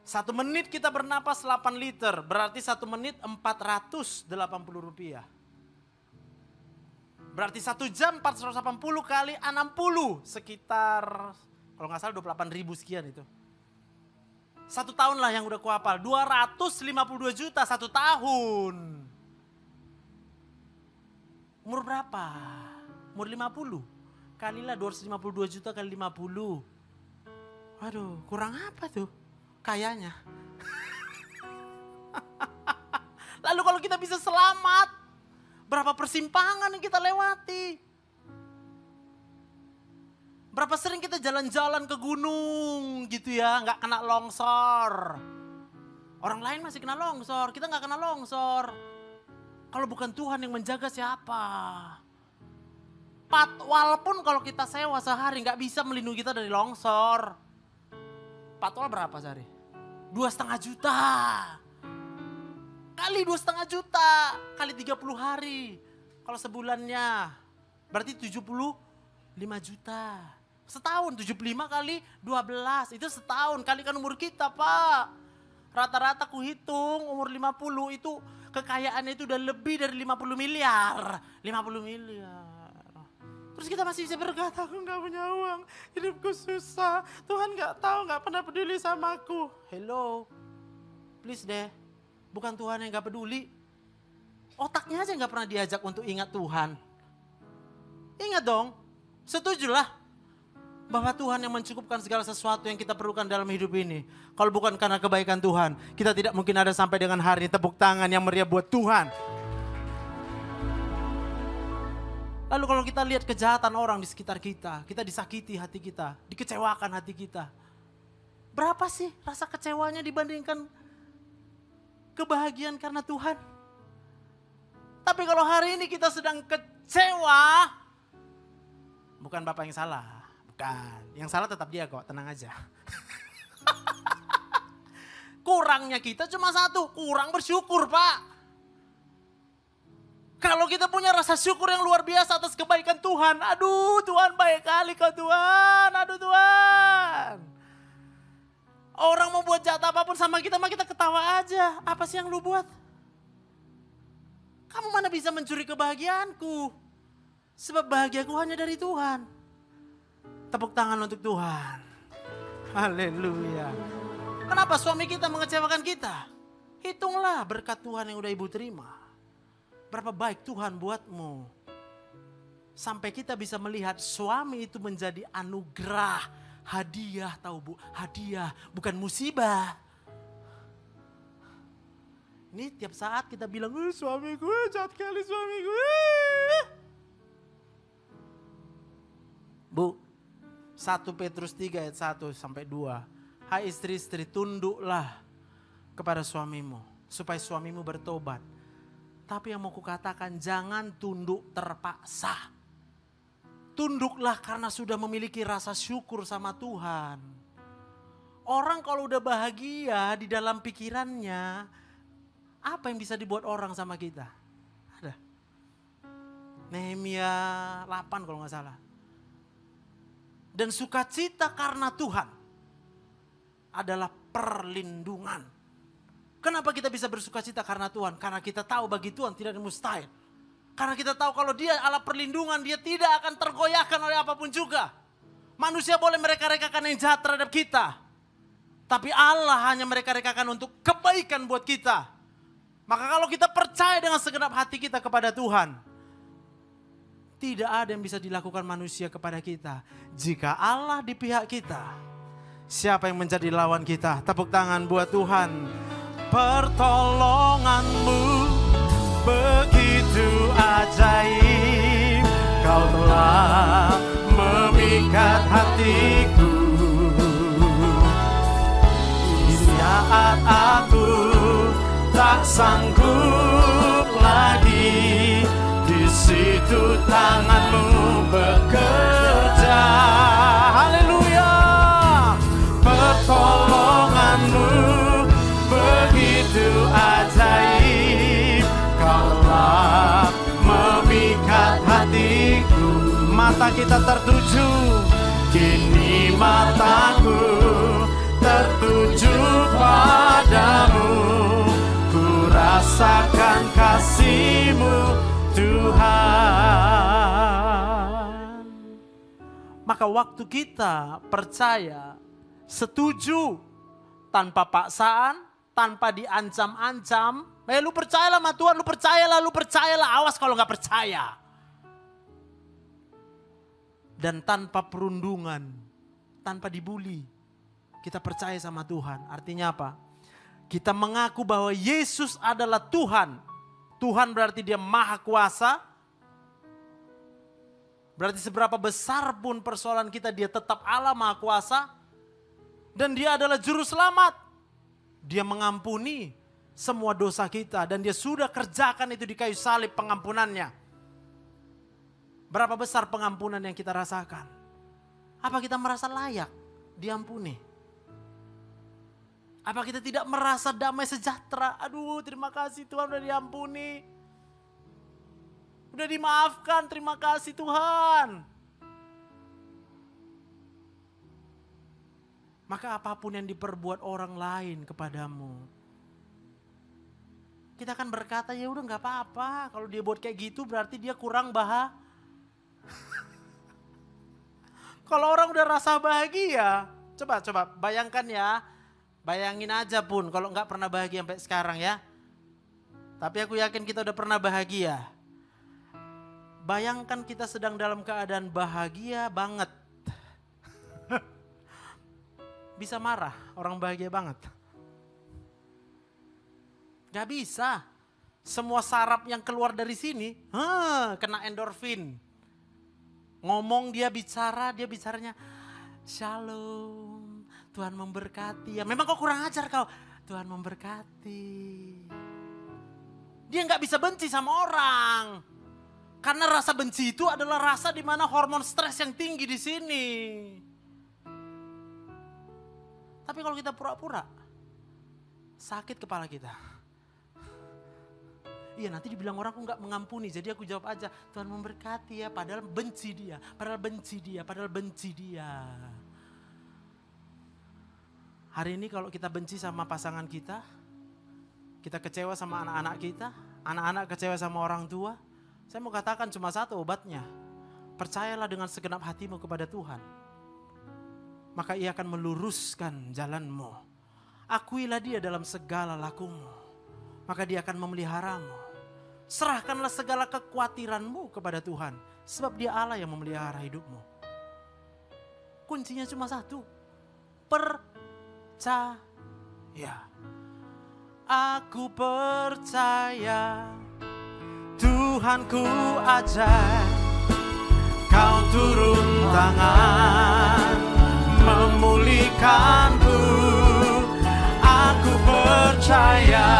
1 menit kita bernapas 8 liter, berarti 1 menit 480 rupiah. Berarti 1 jam 480 kali 60, sekitar kalau nggak salah 28.000 sekian itu. 1 tahun lah yang udah kuapal, 252 juta 1 tahun. Umur berapa? Umur 50. Kalilah 252 juta kali 50. Waduh, kurang apa tuh? Kayaknya. Lalu kalau kita bisa selamat, berapa persimpangan yang kita lewati? Berapa sering kita jalan-jalan ke gunung gitu ya, gak kena longsor. Orang lain masih kena longsor, kita gak kena longsor. Kalau bukan Tuhan yang menjaga siapa? Walaupun kalau kita sewa sehari gak bisa melindungi kita dari longsor. patwal berapa sehari? 2,5 juta. Kali 2,5 juta, kali 30 hari. Kalau sebulannya, berarti 75 juta. Setahun, 75 kali 12, itu setahun. Kalikan umur kita, Pak. Rata-rata ku hitung umur 50 itu kekayaannya itu udah lebih dari 50 miliar. 50 miliar. Terus kita masih bisa berkata, aku gak punya uang, hidupku susah. Tuhan gak tahu, gak pernah peduli sama aku. Hello, please deh. Bukan Tuhan yang gak peduli. Otaknya aja gak pernah diajak untuk ingat Tuhan. Ingat dong, setujulah. Bahwa Tuhan yang mencukupkan segala sesuatu yang kita perlukan dalam hidup ini. Kalau bukan karena kebaikan Tuhan, kita tidak mungkin ada sampai dengan hari ini. Tepuk tangan yang meriah buat Tuhan. Lalu kalau kita lihat kejahatan orang di sekitar kita disakiti hati kita, dikecewakan hati kita. Berapa sih rasa kecewanya dibandingkan kebahagiaan karena Tuhan? Tapi kalau hari ini kita sedang kecewa, bukan Bapak yang salah. Bukan, yang salah tetap dia kok, tenang aja. Kurangnya kita cuma satu, kurang bersyukur, Pak. Kalau kita punya rasa syukur yang luar biasa atas kebaikan Tuhan. Aduh, Tuhan baik kali kau Tuhan. Aduh Tuhan. Orang mau buat jahat apapun sama kita, mah kita ketawa aja. Apa sih yang lu buat? Kamu mana bisa mencuri kebahagiaanku? Sebab bahagiaku hanya dari Tuhan. Tepuk tangan untuk Tuhan. Haleluya. Kenapa suami kita mengecewakan kita? Hitunglah berkat Tuhan yang udah ibu terima. Berapa baik Tuhan buatmu. Sampai kita bisa melihat suami itu menjadi anugerah. Hadiah, tahu Bu? Hadiah, bukan musibah. Ini tiap saat kita bilang, suami gue jahat kali suami gue. Bu, 1 Petrus 3 ayat 1 sampai 2. Hai istri-istri, tunduklah kepada suamimu supaya suamimu bertobat. Tapi yang mau kukatakan, jangan tunduk terpaksa. Tunduklah karena sudah memiliki rasa syukur sama Tuhan. Orang kalau udah bahagia di dalam pikirannya, apa yang bisa dibuat orang sama kita? Ada. Nehemia 8 kalau gak salah. Dan sukacita karena Tuhan adalah perlindungan. Kenapa kita bisa bersukacita karena Tuhan? Karena kita tahu bagi Tuhan tidak ada mustahil. Karena kita tahu kalau dia Allah perlindungan, dia tidak akan tergoyahkan oleh apapun juga. Manusia boleh mereka-rekakan yang jahat terhadap kita. Tapi Allah hanya mereka-rekakan untuk kebaikan buat kita. Maka kalau kita percaya dengan segenap hati kita kepada Tuhan, tidak ada yang bisa dilakukan manusia kepada kita. Jika Allah di pihak kita, siapa yang menjadi lawan kita? Tepuk tangan buat Tuhan. Pertolonganmu begitu ajaib. Kau telah memikat hatiku. Di saat aku tak sanggup lagi, di situ tanganmu bekerja. Haleluya. Pertolonganmu begitu ajaib. Kau telah memikat hatiku. Mata kita tertuju, kini mataku tertuju padamu. Ku rasakan kasih-Mu Tuhan. Maka waktu kita percaya, setuju, tanpa paksaan, tanpa diancam-ancam, lu percayalah sama Tuhan, lu percayalah, awas kalau gak percaya. Dan tanpa perundungan, tanpa dibully, kita percaya sama Tuhan. Artinya apa? Kita mengaku bahwa Yesus adalah Tuhan. Tuhan berarti dia maha kuasa. Berarti seberapa besar pun persoalan kita, dia tetap Allah maha kuasa. Dan dia adalah juru selamat. Dia mengampuni semua dosa kita. Dan dia sudah kerjakan itu di kayu salib pengampunannya. Berapa besar pengampunan yang kita rasakan? Apa kita merasa layak diampuni? Apa kita tidak merasa damai sejahtera? Aduh, terima kasih Tuhan udah diampuni. Udah dimaafkan, terima kasih Tuhan. Maka apapun yang diperbuat orang lain kepadamu, kita akan berkata ya udah nggak apa-apa. Kalau dia buat kayak gitu berarti dia kurang bahagia. Kalau orang udah rasa bahagia, coba bayangkan ya. Bayangin aja pun kalau nggak pernah bahagia sampai sekarang ya. Tapi aku yakin kita udah pernah bahagia. Bayangkan kita sedang dalam keadaan bahagia banget. Bisa marah orang bahagia banget? Gak bisa. Semua saraf yang keluar dari sini kena endorfin. Ngomong dia bicaranya shalom. Tuhan memberkati. Ya memang kau kurang ajar kau. Tuhan memberkati. Dia gak bisa benci sama orang. Karena rasa benci itu adalah rasa di mana hormon stres yang tinggi di sini. Tapi kalau kita pura-pura, sakit kepala kita. Iya nanti dibilang orang aku gak mengampuni. Jadi aku jawab aja, Tuhan memberkati ya. Padahal benci dia. Hari ini kalau kita benci sama pasangan kita kecewa sama anak-anak kita, anak-anak kecewa sama orang tua, saya mau katakan cuma satu obatnya. Percayalah dengan segenap hatimu kepada Tuhan. Maka ia akan meluruskan jalanmu. Akuilah dia dalam segala lakumu. Maka dia akan memeliharamu. Serahkanlah segala kekhawatiranmu kepada Tuhan. Sebab dia Allah yang memelihara hidupmu. Kuncinya cuma satu. Percaya. Aku percaya Tuhanku ajaib. Kau turun tangan memulihkanku. Aku percaya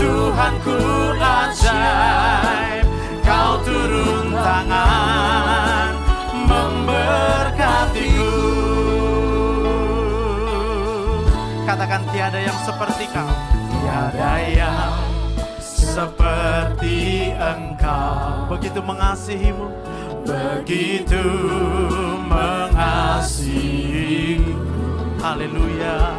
Tuhanku ajaib. Kau turun tangan memberkatiku. Katakan tiada yang seperti kau. Tiada yang seperti engkau. Begitu mengasihimu. Begitu mengasihiku. Haleluya.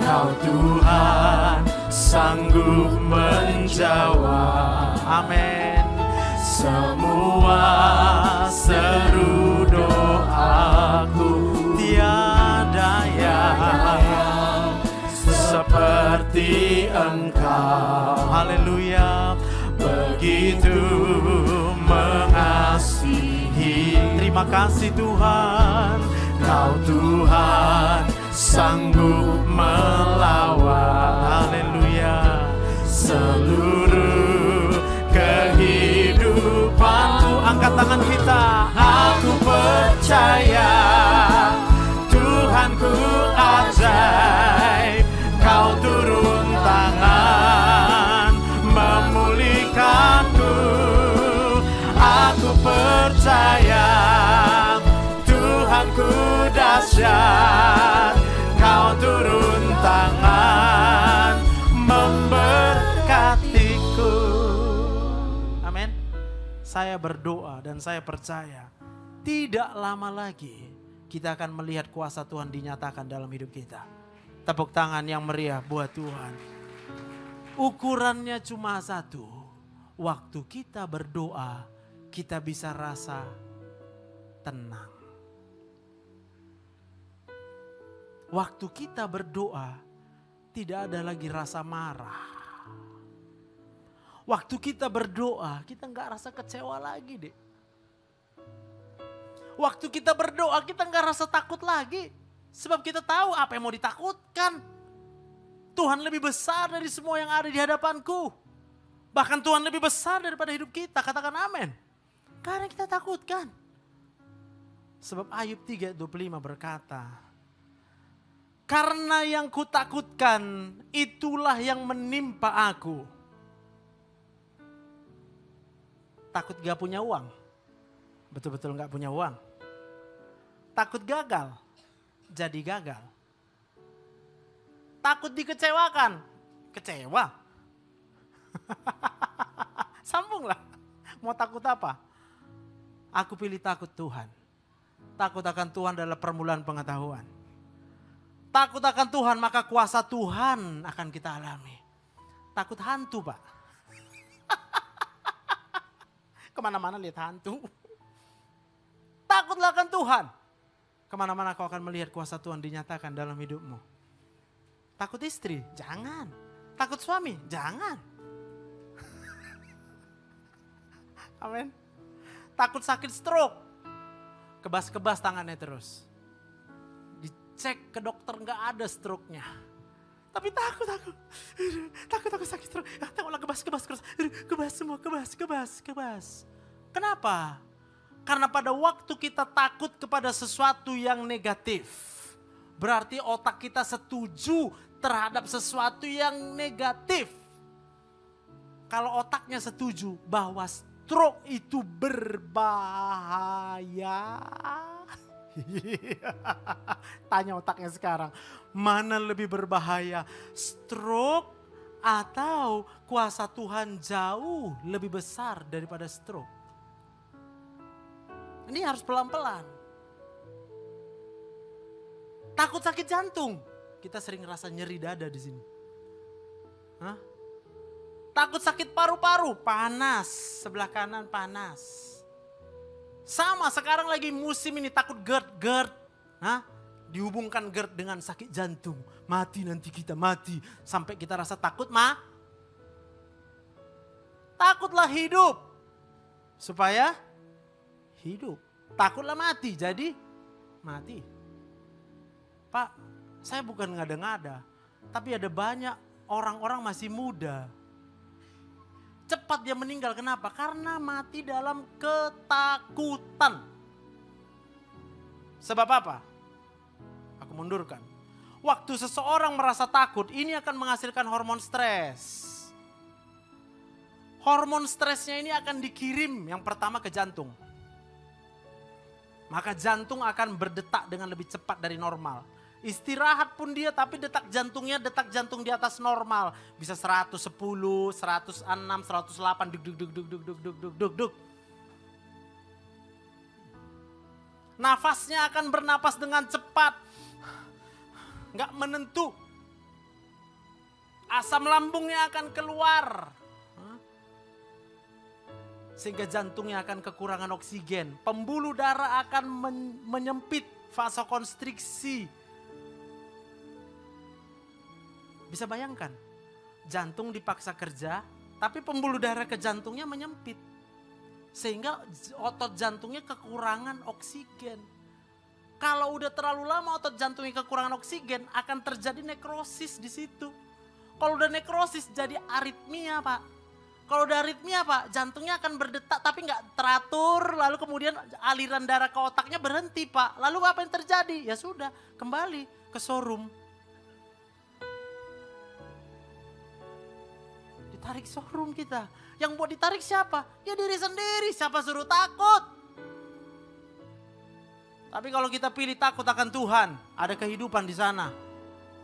Kau Tuhan sanggup menjawab. Amin. Semua seru doaku. Tiada yang seperti engkau. Haleluya. Begitu mengasihi. Terima kasih Tuhan. Kau Tuhan sanggup melawan. Haleluya. Seluruh kehidupanku. Angkat tangan kita. Aku percaya Tuhanku ajaib. Kau turun tangan memulihkanku. Aku percaya Tuhanku dahsyat. Kau turun tangan memberkatiku. Amin. Saya berdoa dan saya percaya tidak lama lagi kita akan melihat kuasa Tuhan dinyatakan dalam hidup kita. Tepuk tangan yang meriah buat Tuhan. Ukurannya cuma satu. Waktu kita berdoa, kita bisa rasa tenang. Waktu kita berdoa, tidak ada lagi rasa marah. Waktu kita berdoa, kita nggak rasa kecewa lagi deh. Waktu kita berdoa, kita nggak rasa takut lagi. Sebab kita tahu apa yang mau ditakutkan. Tuhan lebih besar dari semua yang ada di hadapanku. Bahkan Tuhan lebih besar daripada hidup kita. Katakan amin. Karena kita takutkan. Sebab Ayub 3:25 berkata, karena yang kutakutkan itulah yang menimpa aku. Takut gak punya uang. Betul-betul gak punya uang. Takut gagal. Jadi gagal. takut dikecewakan. Kecewa. Sambunglah. Mau takut apa? Aku pilih takut Tuhan. Takut akan Tuhan adalah permulaan pengetahuan. Takut akan Tuhan maka kuasa Tuhan akan kita alami. Takut hantu, Pak. Kemana-mana lihat hantu. Takutlah akan Tuhan. Kemana-mana kau akan melihat kuasa Tuhan dinyatakan dalam hidupmu. Takut istri? Jangan. Takut suami? Jangan. Amin. Takut sakit stroke? Kebas-kebas tangannya terus. Dicek ke dokter nggak ada stroke-nya. Tapi takut aku. Takut aku sakit stroke. Tengoklah kebas-kebas terus. Kebas semua, kebas. Kenapa? Karena pada waktu kita takut kepada sesuatu yang negatif. Berarti otak kita setuju terhadap sesuatu yang negatif. Kalau otaknya setuju bahwa stroke itu berbahaya. Tanya otaknya sekarang, mana lebih berbahaya? Stroke atau kuasa Tuhan jauh lebih besar daripada stroke? Ini harus pelan-pelan. Takut sakit jantung. Kita sering rasa nyeri dada di sini. Hah? Takut sakit paru-paru, panas, sebelah kanan panas. Sama sekarang lagi musim ini takut GERD. Hah? Dihubungkan GERD dengan sakit jantung. Mati nanti kita mati. Sampai kita rasa takut takutlah hidup. Supaya hidup. Takutlah mati jadi mati. Pak, saya bukan ngada-ngada. Tapi ada banyak orang-orang masih muda. Cepat dia meninggal. Kenapa? Karena mati dalam ketakutan. Sebab apa? Aku mundurkan. Waktu seseorang merasa takut, ini akan menghasilkan hormon stres. Hormon stresnya ini akan dikirim yang pertama ke jantung. Maka jantung akan berdetak dengan lebih cepat dari normal. Istirahat pun dia tapi detak jantung di atas normal. Bisa 110, 106, 108 duk. Nafasnya akan bernapas dengan cepat. Nggak menentu. Asam lambungnya akan keluar. Sehingga jantungnya akan kekurangan oksigen. Pembuluh darah akan menyempit, vasokonstriksi. Bisa bayangkan, jantung dipaksa kerja, tapi pembuluh darah ke jantungnya menyempit. Sehingga otot jantungnya kekurangan oksigen. Kalau udah terlalu lama otot jantungnya kekurangan oksigen, akan terjadi nekrosis di situ. Kalau udah nekrosis jadi aritmia, Pak. Kalau udah aritmia, Pak, jantungnya akan berdetak tapi nggak teratur, lalu kemudian aliran darah ke otaknya berhenti, Pak. Lalu apa yang terjadi? Ya sudah, kembali ke showroom. Ditarik showroom kita. Yang buat ditarik siapa? Ya diri sendiri, siapa suruh takut? Tapi kalau kita pilih takut akan Tuhan, ada kehidupan di sana.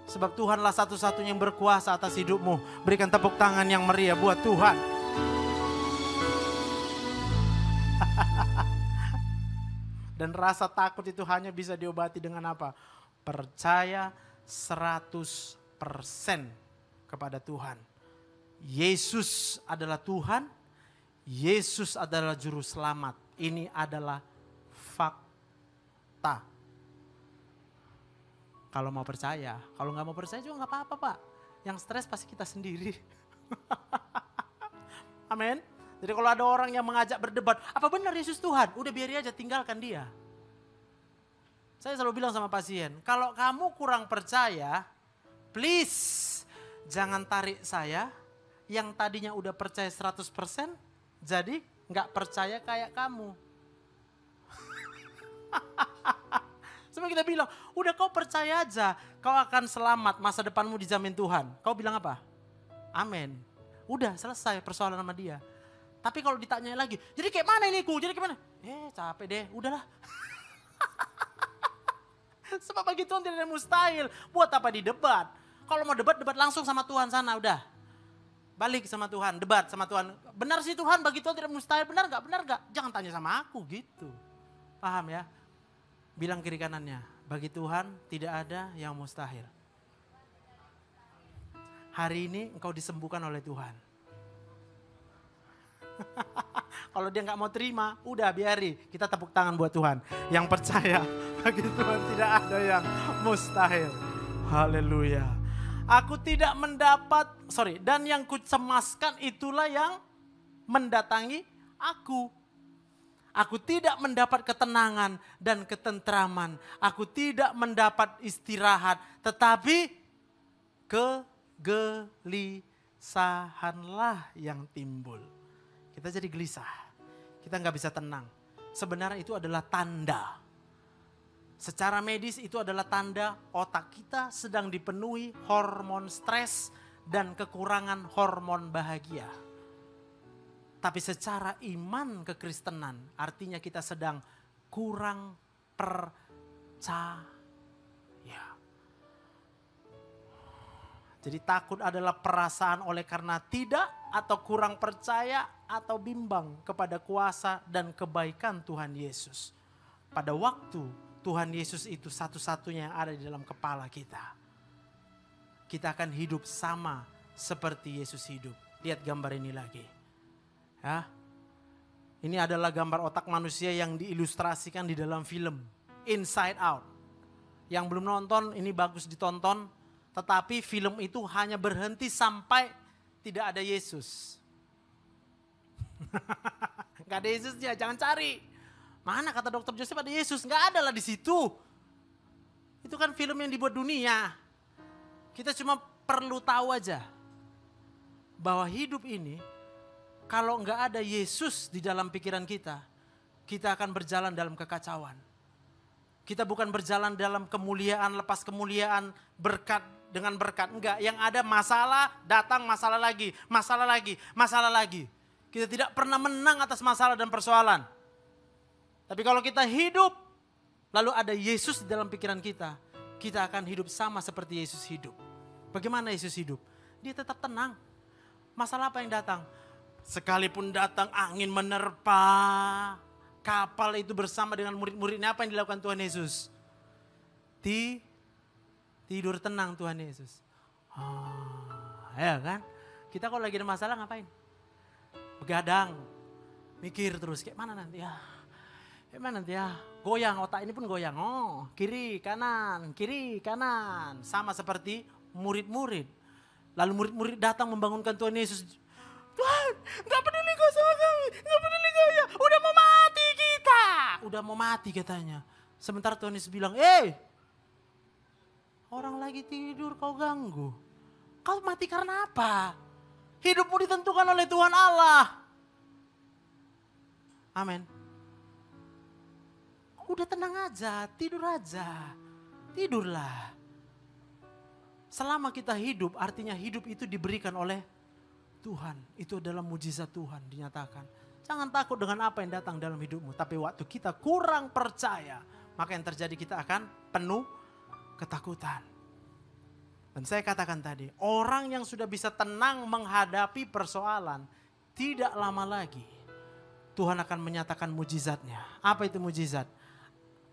Sebab Tuhanlah satu-satunya yang berkuasa atas hidupmu. Berikan tepuk tangan yang meriah buat Tuhan. Dan rasa takut itu hanya bisa diobati dengan apa? Percaya 100% kepada Tuhan. Yesus adalah Tuhan. Yesus adalah juru selamat. Ini adalah fakta. Kalau mau percaya, kalau nggak mau percaya juga nggak apa-apa, Pak. Yang stres pasti kita sendiri. Amin. Jadi kalau ada orang yang mengajak berdebat, apa benar Yesus Tuhan? Udah biarin aja, tinggalkan dia. Saya selalu bilang sama pasien, kalau kamu kurang percaya, please jangan tarik saya yang tadinya udah percaya 100%, jadi nggak percaya kayak kamu. Sampai kita bilang, udah kau percaya aja, kau akan selamat, masa depanmu dijamin Tuhan. Kau bilang apa? Amin. Udah selesai persoalan sama dia. Tapi kalau ditanya lagi, jadi kayak mana ini ku? Jadi kayak mana? Capek deh, udahlah. Sebab bagi Tuhan tidak ada mustahil. Buat apa di debat? Kalau mau debat langsung sama Tuhan sana udah. Balik sama Tuhan, debat sama Tuhan. Benar sih Tuhan, bagi Tuhan tidak mustahil, benar gak? Benar gak? Jangan tanya sama aku gitu. Paham ya? Bilang kiri kanannya, bagi Tuhan tidak ada yang mustahil. Hari ini engkau disembuhkan oleh Tuhan. Kalau dia gak mau terima, udah biari. Kita tepuk tangan buat Tuhan. Yang percaya, bagi Tuhan tidak ada yang mustahil. Haleluya. Aku tidak mendapat, dan yang kucemaskan itulah yang mendatangi aku. Aku tidak mendapat ketenangan dan ketentraman. Aku tidak mendapat istirahat, tetapi kegelisahanlah yang timbul. Kita jadi gelisah, kita gak bisa tenang. Sebenarnya itu adalah tanda. Secara medis itu adalah tanda otak kita sedang dipenuhi hormon stres dan kekurangan hormon bahagia. Tapi secara iman kekristenan artinya kita sedang kurang percaya. Jadi takut adalah perasaan oleh karena tidak atau kurang percaya atau bimbang kepada kuasa dan kebaikan Tuhan Yesus. Pada waktu Tuhan Yesus itu satu-satunya yang ada di dalam kepala kita. Kita akan hidup sama seperti Yesus hidup. Lihat gambar ini lagi. Ya. Ini adalah gambar otak manusia yang diilustrasikan di dalam film Inside Out. Yang belum nonton ini bagus ditonton. Tetapi film itu hanya berhenti sampai tidak ada Yesus. Gak ada Yesusnya, jangan cari. Mana kata Dr. Joseph ada Yesus? Gak ada lah di situ. Itu kan film yang dibuat dunia. Kita cuma perlu tahu aja bahwa hidup ini kalau gak ada Yesus di dalam pikiran kita, kita akan berjalan dalam kekacauan. Kita bukan berjalan dalam kemuliaan, lepas kemuliaan, berkat dengan berkat. Enggak, yang ada masalah, datang masalah lagi, masalah lagi, masalah lagi. Kita tidak pernah menang atas masalah dan persoalan. Tapi kalau kita hidup, lalu ada Yesus di dalam pikiran kita, kita akan hidup sama seperti Yesus hidup. Bagaimana Yesus hidup? Dia tetap tenang. Masalah apa yang datang? Sekalipun datang angin menerpa, kapal itu bersama dengan murid-muridnya, apa yang dilakukan Tuhan Yesus? Tidur tenang Tuhan Yesus. Ya kan? Kita kalau lagi ada masalah ngapain? Begadang, mikir terus kayak mana nanti ya? Gimana nanti ya? Goyang, otak ini pun goyang. Oh, kiri, kanan, sama seperti murid-murid. Lalu murid-murid datang membangunkan Tuhan Yesus. Tuhan, gak peduli kau sama kami, gak peduli kau ya. Udah mau mati kita. Udah mau mati katanya. Sementara Tuhan Yesus bilang, orang lagi tidur kau ganggu. Kau mati karena apa? Hidupmu ditentukan oleh Tuhan Allah. Amin. Udah tenang aja, tidur aja. Tidurlah. Selama kita hidup, artinya hidup itu diberikan oleh Tuhan. Itu adalah mujizat Tuhan dinyatakan. Jangan takut dengan apa yang datang dalam hidupmu. Tapi waktu kita kurang percaya, maka yang terjadi kita akan penuh ketakutan. Dan saya katakan tadi, orang yang sudah bisa tenang menghadapi persoalan, tidak lama lagi Tuhan akan menyatakan mujizatnya. Apa itu mujizat?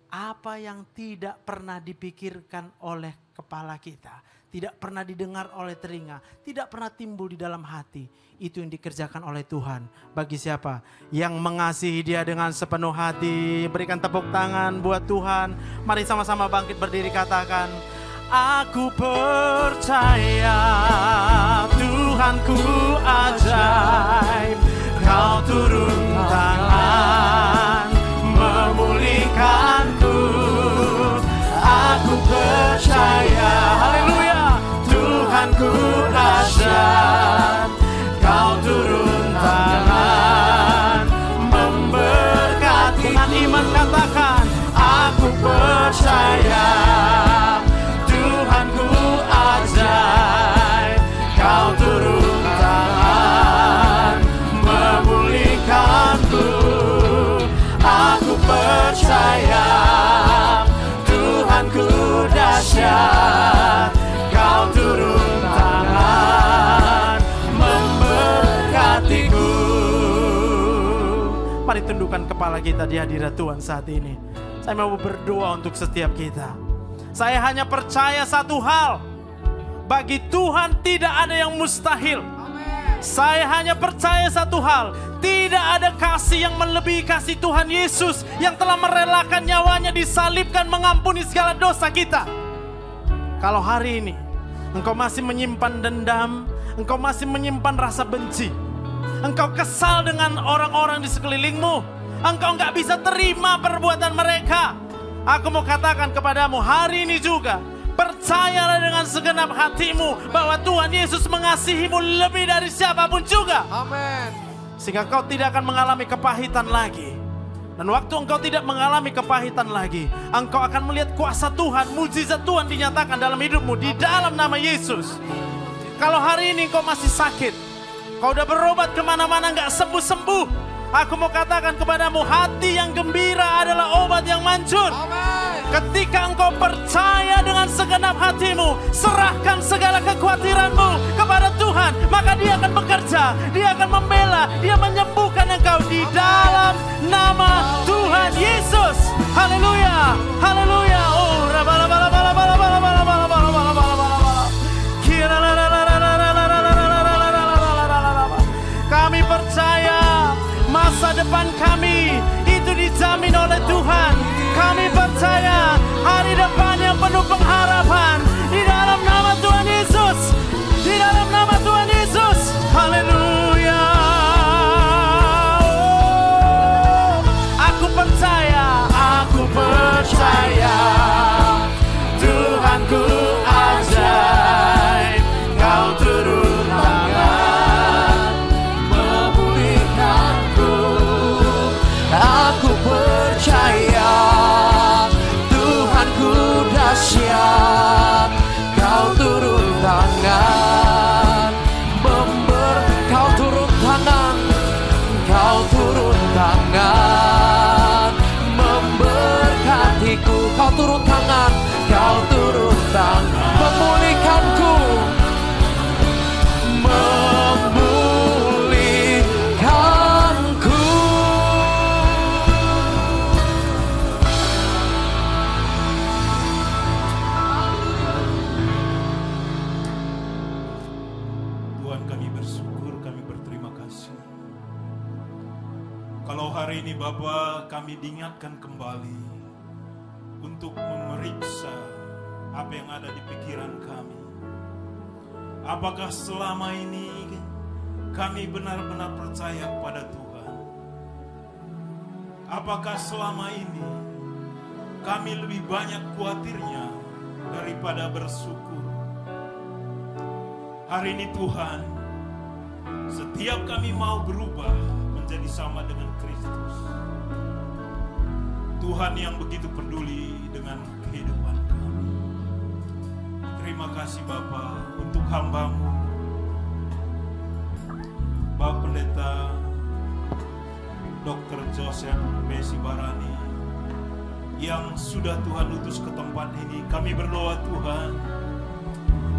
Apa yang tidak pernah dipikirkan oleh kepala kita, tidak pernah didengar oleh telinga, tidak pernah timbul di dalam hati, itu yang dikerjakan oleh Tuhan. Bagi siapa yang mengasihi Dia dengan sepenuh hati, berikan tepuk tangan buat Tuhan. Mari sama-sama bangkit berdiri, katakan, aku percaya Tuhanku ajaib, Kau turun tangan memulihkanku. Aku percaya, haleluya, Tuhanku dahsyat, Kau turun tangan memberkati. Dengan iman katakan, aku percaya Tuhanku ajaib, Kau turun tangan memulihkanku. Aku percaya Tuhanku dahsyat, Kau turun tundukkan kepala kita di hadirat Tuhan saat ini. Saya mau berdoa untuk setiap kita. Saya hanya percaya satu hal. Bagi Tuhan tidak ada yang mustahil. Saya hanya percaya satu hal. Tidak ada kasih yang melebihi kasih Tuhan Yesus yang telah merelakan nyawanya disalibkan mengampuni segala dosa kita. Kalau hari ini engkau masih menyimpan dendam, engkau masih menyimpan rasa benci, engkau kesal dengan orang-orang di sekelilingmu, engkau nggak bisa terima perbuatan mereka, aku mau katakan kepadamu hari ini juga, percayalah dengan segenap hatimu bahwa Tuhan Yesus mengasihimu lebih dari siapapun juga. Amin. Sehingga kau tidak akan mengalami kepahitan lagi. Dan waktu engkau tidak mengalami kepahitan lagi, engkau akan melihat kuasa Tuhan, mujizat Tuhan dinyatakan dalam hidupmu di dalam nama Yesus. Kalau hari ini engkau masih sakit, kau udah berobat kemana-mana nggak sembuh-sembuh, aku mau katakan kepadamu, hati yang gembira adalah obat yang manjur. Ketika engkau percaya dengan segenap hatimu, serahkan segala kekhawatiranmu kepada Tuhan, maka Dia akan bekerja, Dia akan membela, Dia menyembuhkan engkau di dalam nama Tuhan Yesus. Haleluya, haleluya. Oh, kami percaya masa depan kami itu dijamin oleh Tuhan. Kami percaya hari depan yang penuh pengharapan di dalam nama Tuhan Yesus. Di dalam nama Tuhan Yesus. Haleluya. Oh, aku percaya Tuhanku ajaib. Kau turun tangan memulihkanku. Aku percaya Tuhanku dahsyat. Kau turun tangan kau turun tangan, kau turun tangan memberkatiku. Kau turun tangan, kau turun tangan memulihkanku. Memulihkanku. Tuhan, kami bersyukur, kami berterima kasih. Kalau hari ini Bapa, kami diingatkan kembali untuk memeriksa apa yang ada di pikiran kami. Apakah selama ini kami benar-benar percaya kepada Tuhan? Apakah selama ini kami lebih banyak khawatirnya daripada bersyukur? Hari ini Tuhan, setiap kami mau berubah menjadi sama dengan Kristus. Tuhan yang begitu peduli dengan kehidupan kami. Terima kasih Bapa untuk hamba-Mu, Bapak Pendeta Dr. Joseph Besi Barani, yang sudah Tuhan utus ke tempat ini. Kami berdoa Tuhan,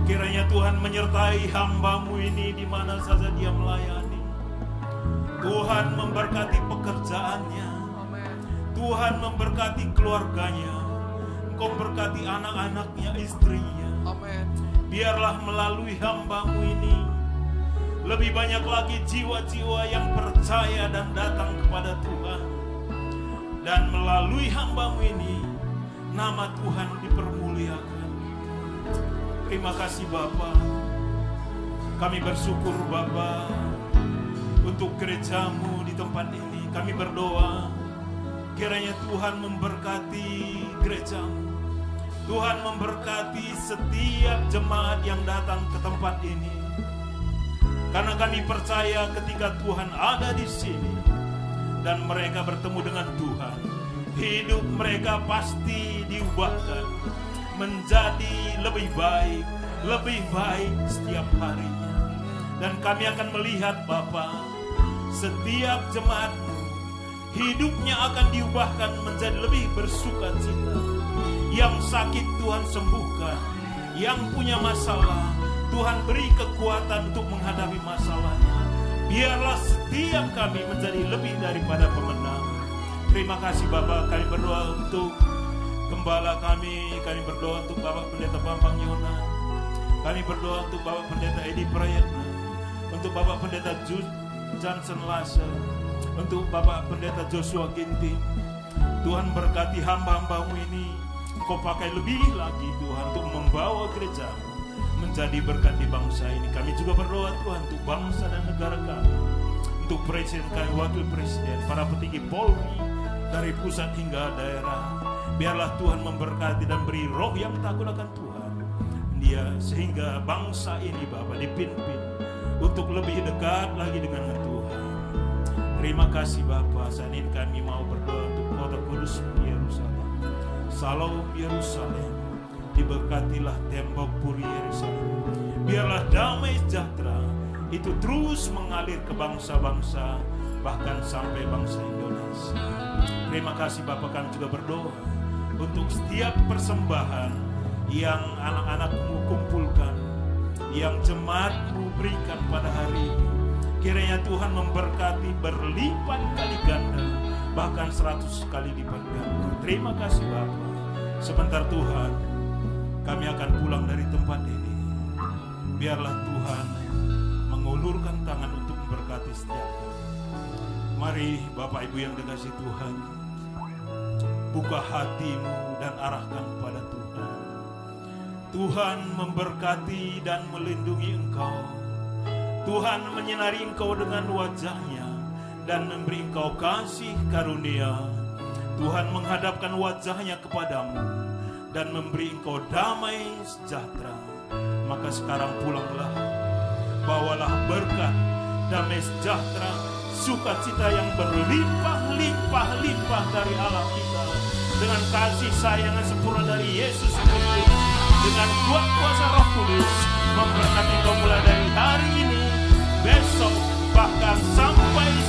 kiranya Tuhan menyertai hamba-Mu ini di mana saja dia melayani. Tuhan memberkati pekerjaannya, Tuhan memberkati keluarganya, Engkau berkati anak-anaknya, istrinya. Amin. Biarlah melalui hamba-Mu ini lebih banyak lagi jiwa-jiwa yang percaya dan datang kepada Tuhan. Dan melalui hamba-Mu ini nama Tuhan dipermuliakan. Terima kasih Bapa. Kami bersyukur Bapa untuk gereja-Mu di tempat ini. Kami berdoa kiranya Tuhan memberkati gereja-Mu. Tuhan memberkati setiap jemaat yang datang ke tempat ini. Karena kami percaya ketika Tuhan ada di sini dan mereka bertemu dengan Tuhan, hidup mereka pasti diubahkan menjadi lebih baik setiap harinya. Dan kami akan melihat Bapa, setiap jemaat-Mu hidupnya akan diubahkan menjadi lebih bersukacita. Yang sakit Tuhan sembuhkan, yang punya masalah Tuhan beri kekuatan untuk menghadapi masalahnya. Biarlah setiap kami menjadi lebih daripada pemenang. Terima kasih Bapak, kami berdoa untuk gembala kami berdoa untuk Bapak Pendeta Bambang Yona, kami berdoa untuk Bapak Pendeta Edi Prayetna, untuk Bapak Pendeta Johnson Lasa, untuk Bapak Pendeta Joshua Ginting. Tuhan berkati hamba-hambamu ini, Kau pakai lebih lagi Tuhan untuk membawa gereja menjadi berkat di bangsa ini. Kami juga berdoa Tuhan untuk bangsa dan negara kami, untuk presiden kami, wakil presiden, para petinggi Polri dari pusat hingga daerah. Biarlah Tuhan memberkati dan beri roh yang takut akan Tuhan dia, sehingga bangsa ini Bapak dipimpin untuk lebih dekat lagi dengan Tuhan. Terima kasih Bapak. Saat ini kami mau berdoa untuk kota kudus Yerusalem. Salam Yerusalem, diberkatilah tembok puri Yerusalem. Biarlah damai sejahtera itu terus mengalir ke bangsa-bangsa, bahkan sampai bangsa Indonesia. Terima kasih Bapak, kami juga berdoa untuk setiap persembahan yang anak-anakmu kumpulkan, yang jemaatmu berikan pada hari ini. Kiranya Tuhan memberkati berlipat kali ganda, bahkan 100 kali lipat ganda. Terima kasih Bapak. Sebentar Tuhan, kami akan pulang dari tempat ini. Biarlah Tuhan mengulurkan tangan untuk memberkati setiap kami. Mari Bapak Ibu yang dikasihi Tuhan, buka hatimu dan arahkan pada Tuhan. Tuhan memberkati dan melindungi engkau. Tuhan menyinari engkau dengan wajah-Nya dan memberi engkau kasih karunia. Tuhan menghadapkan wajah-Nya kepadamu dan memberi engkau damai sejahtera. Maka sekarang pulanglah, bawalah berkat, damai sejahtera, sukacita yang berlimpah-limpah dari Allah kita, dengan kasih sayang yang sempurna dari Yesus Kristus, dengan kuat kuasa Roh Kudus, memberkati engkau mulai dari hari ini, besok, bahkan sampai